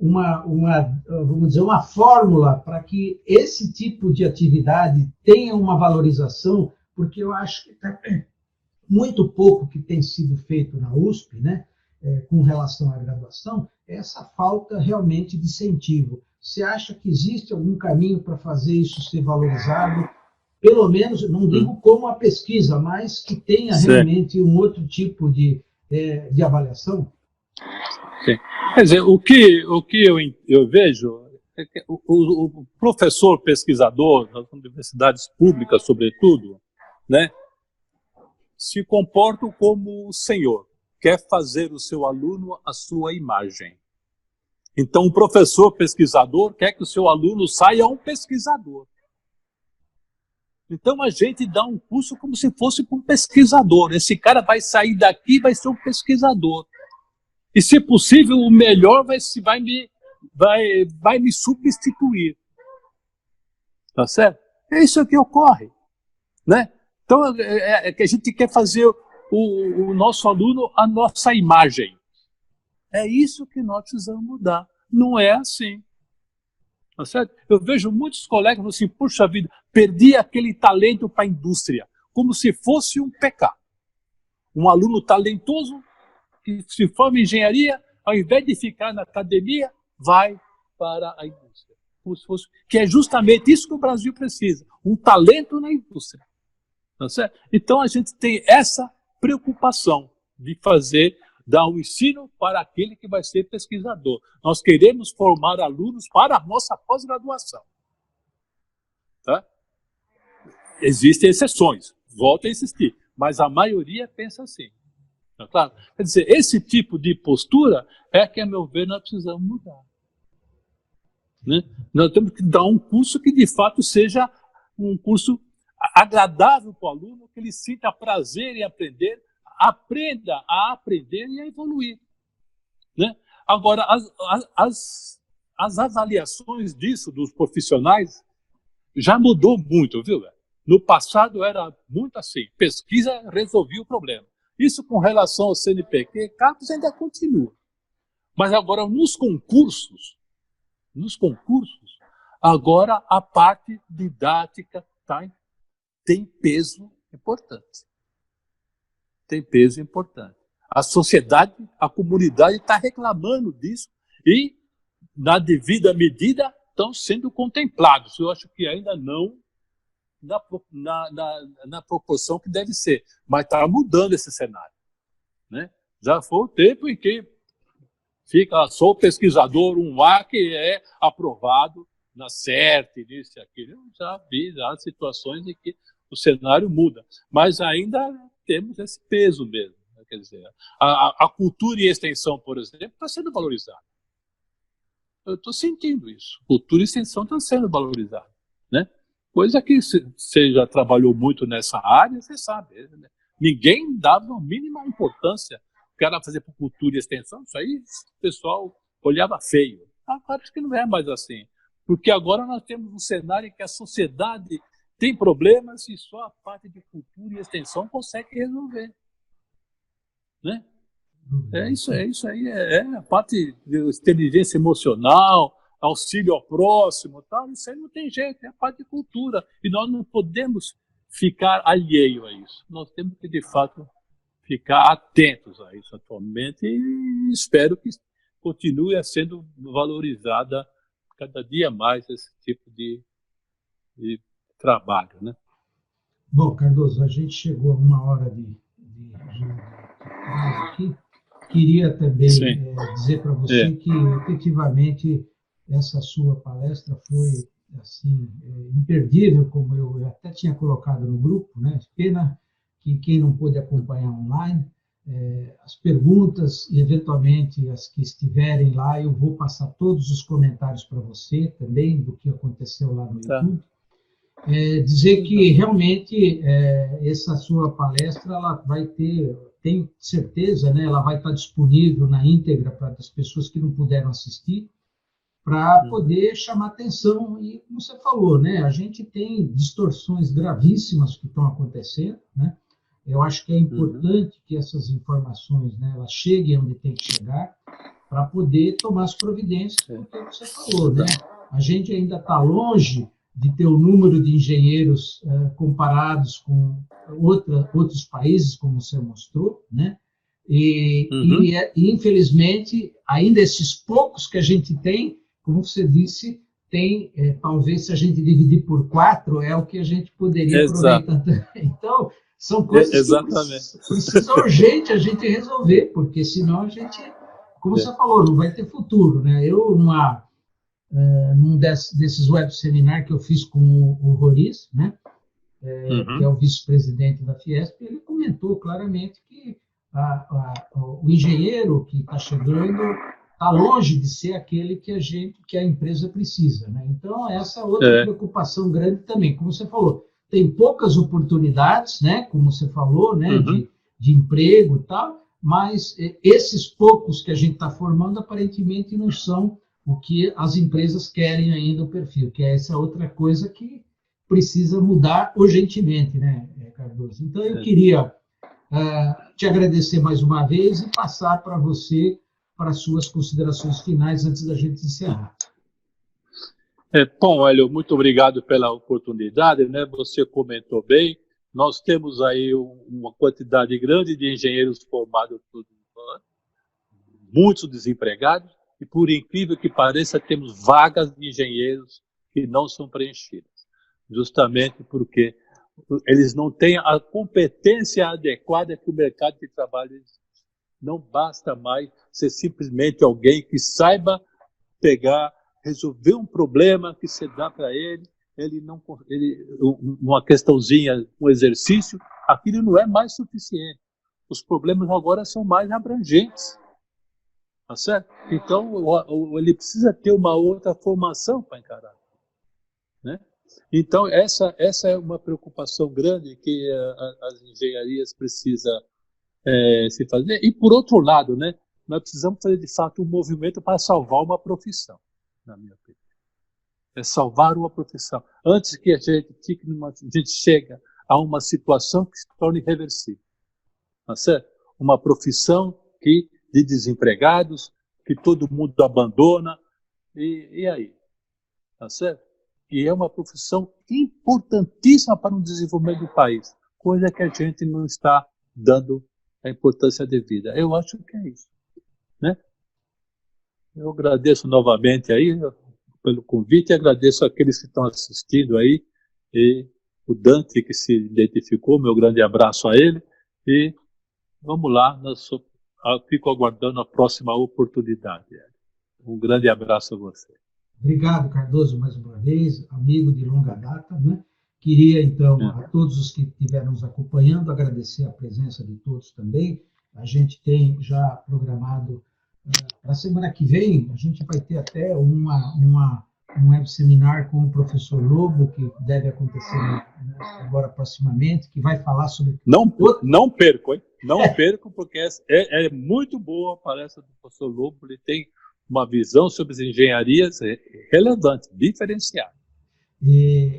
vamos dizer, uma fórmula para que esse tipo de atividade tenha uma valorização, porque eu acho que muito pouco que tem sido feito na USP, né, com relação à graduação, é essa falta realmente de incentivo. Você acha que existe algum caminho para fazer isso ser valorizado? Pelo menos, não digo como a pesquisa, mas que tenha realmente um outro tipo de avaliação? Sim. Quer dizer, o que eu vejo é que o professor pesquisador das universidades públicas, sobretudo, né, se comporta como o senhor, quer fazer o seu aluno a sua imagem. Então, o professor pesquisador quer que o seu aluno saia um pesquisador. Então, a gente dá um curso como se fosse para um pesquisador. Esse cara vai sair daqui e vai ser um pesquisador. E, se possível, o melhor vai me substituir. Tá certo? É isso que ocorre. Né? Então, é que a gente quer fazer o nosso aluno a nossa imagem. É isso que nós precisamos mudar. Não é assim. Tá certo? Eu vejo muitos colegas falando assim, puxa vida, perdi aquele talento para a indústria, como se fosse um pecado. Um aluno talentoso que se forma em engenharia, ao invés de ficar na academia, vai para a indústria. Que é justamente isso que o Brasil precisa, um talento na indústria. Tá certo? Então a gente tem essa preocupação de dar um ensino para aquele que vai ser pesquisador. Nós queremos formar alunos para a nossa pós-graduação. Tá? Existem exceções, volto a insistir, mas a maioria pensa assim. Tá claro? Quer dizer, esse tipo de postura é que, a meu ver, nós precisamos mudar. Né? Nós temos que dar um curso que, de fato, seja um curso agradável para o aluno, que ele sinta prazer em aprender, aprenda a aprender e a evoluir. Né? Agora, as avaliações disso, dos profissionais, já mudou muito, viu? No passado era muito assim, pesquisa resolvia o problema. Isso com relação ao CNPq, CAPES ainda continua. Mas agora, nos concursos, agora a parte didática tem peso importante. Tem peso importante. A sociedade, a comunidade está reclamando disso e, na devida medida, estão sendo contemplados. Eu acho que ainda não na proporção que deve ser, mas está mudando esse cenário. Né? Já foi o tempo em que sou pesquisador, um A que é aprovado na CERT, nisso e aquilo. Eu já vi situações em que o cenário muda, mas ainda temos esse peso mesmo. Né? Quer dizer, a cultura e extensão, por exemplo, está sendo valorizada. Eu estou sentindo isso. Cultura e extensão estão sendo valorizadas. Né? Coisa que você já trabalhou muito nessa área, você sabe. Né? Ninguém dava a mínima importância que era fazer por cultura e extensão. Isso aí o pessoal olhava feio. Agora acho que não é mais assim. Porque agora nós temos um cenário em que a sociedade tem problemas e só a parte de cultura e extensão consegue resolver. Né? É isso aí, é a parte de inteligência emocional, auxílio ao próximo, tal, isso aí não tem jeito, é a parte de cultura. E nós não podemos ficar alheio a isso. Nós temos que, de fato, ficar atentos a isso atualmente e espero que continue sendo valorizada cada dia mais esse tipo de trabalho. Né? Bom, Cardoso, a gente chegou a 1 hora de aqui. Queria também dizer para você que, efetivamente, essa sua palestra foi assim, imperdível, como eu até tinha colocado no grupo, né? Pena que quem não pôde acompanhar online, as perguntas e, eventualmente, as que estiverem lá, eu vou passar todos os comentários para você também, do que aconteceu lá no YouTube. Dizer que, realmente, essa sua palestra ela vai ter, tenho certeza, né, ela vai estar disponível na íntegra para as pessoas que não puderam assistir, para poder chamar atenção. E, como você falou, né, a gente tem distorções gravíssimas que estão acontecendo, né? Eu acho que é importante que essas informações, né, elas cheguem onde tem que chegar para poder tomar as providências, porque você falou, né? A gente ainda está longe de ter o número de engenheiros comparados com outros países, como você mostrou, né? E, infelizmente, ainda esses poucos que a gente tem, como você disse, tem, talvez, se a gente dividir por 4, é o que a gente poderia aproveitar também. Então, são coisas que precisa urgente a gente resolver, porque senão a gente, como você falou, não vai ter futuro. Né? Eu, num desses web seminários que eu fiz com o Roriz, né? Que é o vice-presidente da Fiesp, ele comentou claramente que o engenheiro que está chegando, está longe de ser aquele que a empresa precisa, né? Então, essa é outra preocupação grande também. Como você falou, tem poucas oportunidades, né? Como você falou, né? De emprego e tal, mas esses poucos que a gente está formando, aparentemente, não são o que as empresas querem ainda, o perfil, que é essa outra coisa que precisa mudar urgentemente, né, Cardoso? Então, eu queria te agradecer mais uma vez e passar para você para as suas considerações finais antes da gente encerrar. Bom, Hélio, muito obrigado pela oportunidade, né? Você comentou bem, nós temos aí uma quantidade grande de engenheiros formados todo ano, muitos desempregados, e por incrível que pareça, temos vagas de engenheiros que não são preenchidas, justamente porque eles não têm a competência adequada que o mercado de trabalho exige. Não basta mais ser simplesmente alguém que saiba resolver um problema que você dá para ele, uma questãozinha, um exercício, aquilo não é mais suficiente. Os problemas agora são mais abrangentes. Tá certo? Então, ele precisa ter uma outra formação para encarar. Né? Então, essa é uma preocupação grande que as engenharias precisam se fazer. E, por outro lado, né, nós precisamos fazer, de fato, um movimento para salvar uma profissão, na minha opinião. É salvar uma profissão. Antes que a gente chegue a uma situação que se torne irreversível. Tá certo? Uma profissão de desempregados, que todo mundo abandona, e aí? Tá certo? E é uma profissão importantíssima para o desenvolvimento do país, coisa que a gente não está dando a importância devida. Eu acho que é isso. Né? Eu agradeço novamente aí pelo convite e agradeço àqueles que estão assistindo aí, e o Dante que se identificou, meu grande abraço a ele, e vamos lá, fico aguardando a próxima oportunidade. Um grande abraço a você. Obrigado, Cardoso, mais uma vez, amigo de longa data, né? Queria, então, a todos os que estiveram nos acompanhando, agradecer a presença de todos também. A gente tem já programado, para a semana que vem, a gente vai ter até um web seminar com o professor Lobo, que deve acontecer agora proximamente, que vai falar sobre... Não perco, hein? Não perco, porque é muito boa a palestra do professor Lobo. Ele tem uma visão sobre as engenharias relevante, diferenciada.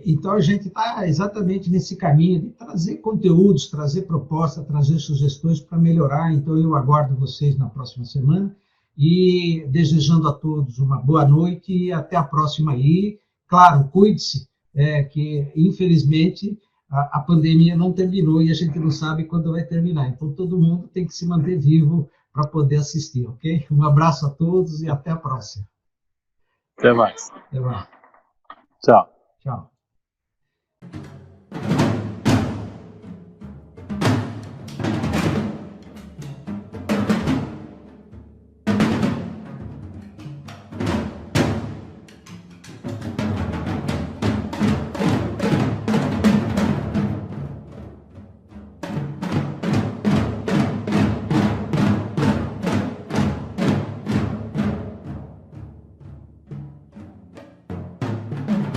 Então, a gente está exatamente nesse caminho de trazer conteúdos, trazer propostas, trazer sugestões para melhorar. Então, eu aguardo vocês na próxima semana e desejando a todos uma boa noite e até a próxima aí. Claro, cuide-se, que infelizmente a pandemia não terminou e a gente não sabe quando vai terminar. Então, todo mundo tem que se manter vivo para poder assistir, ok? Um abraço a todos e até a próxima. Até mais. Até mais. Tchau. Tchau.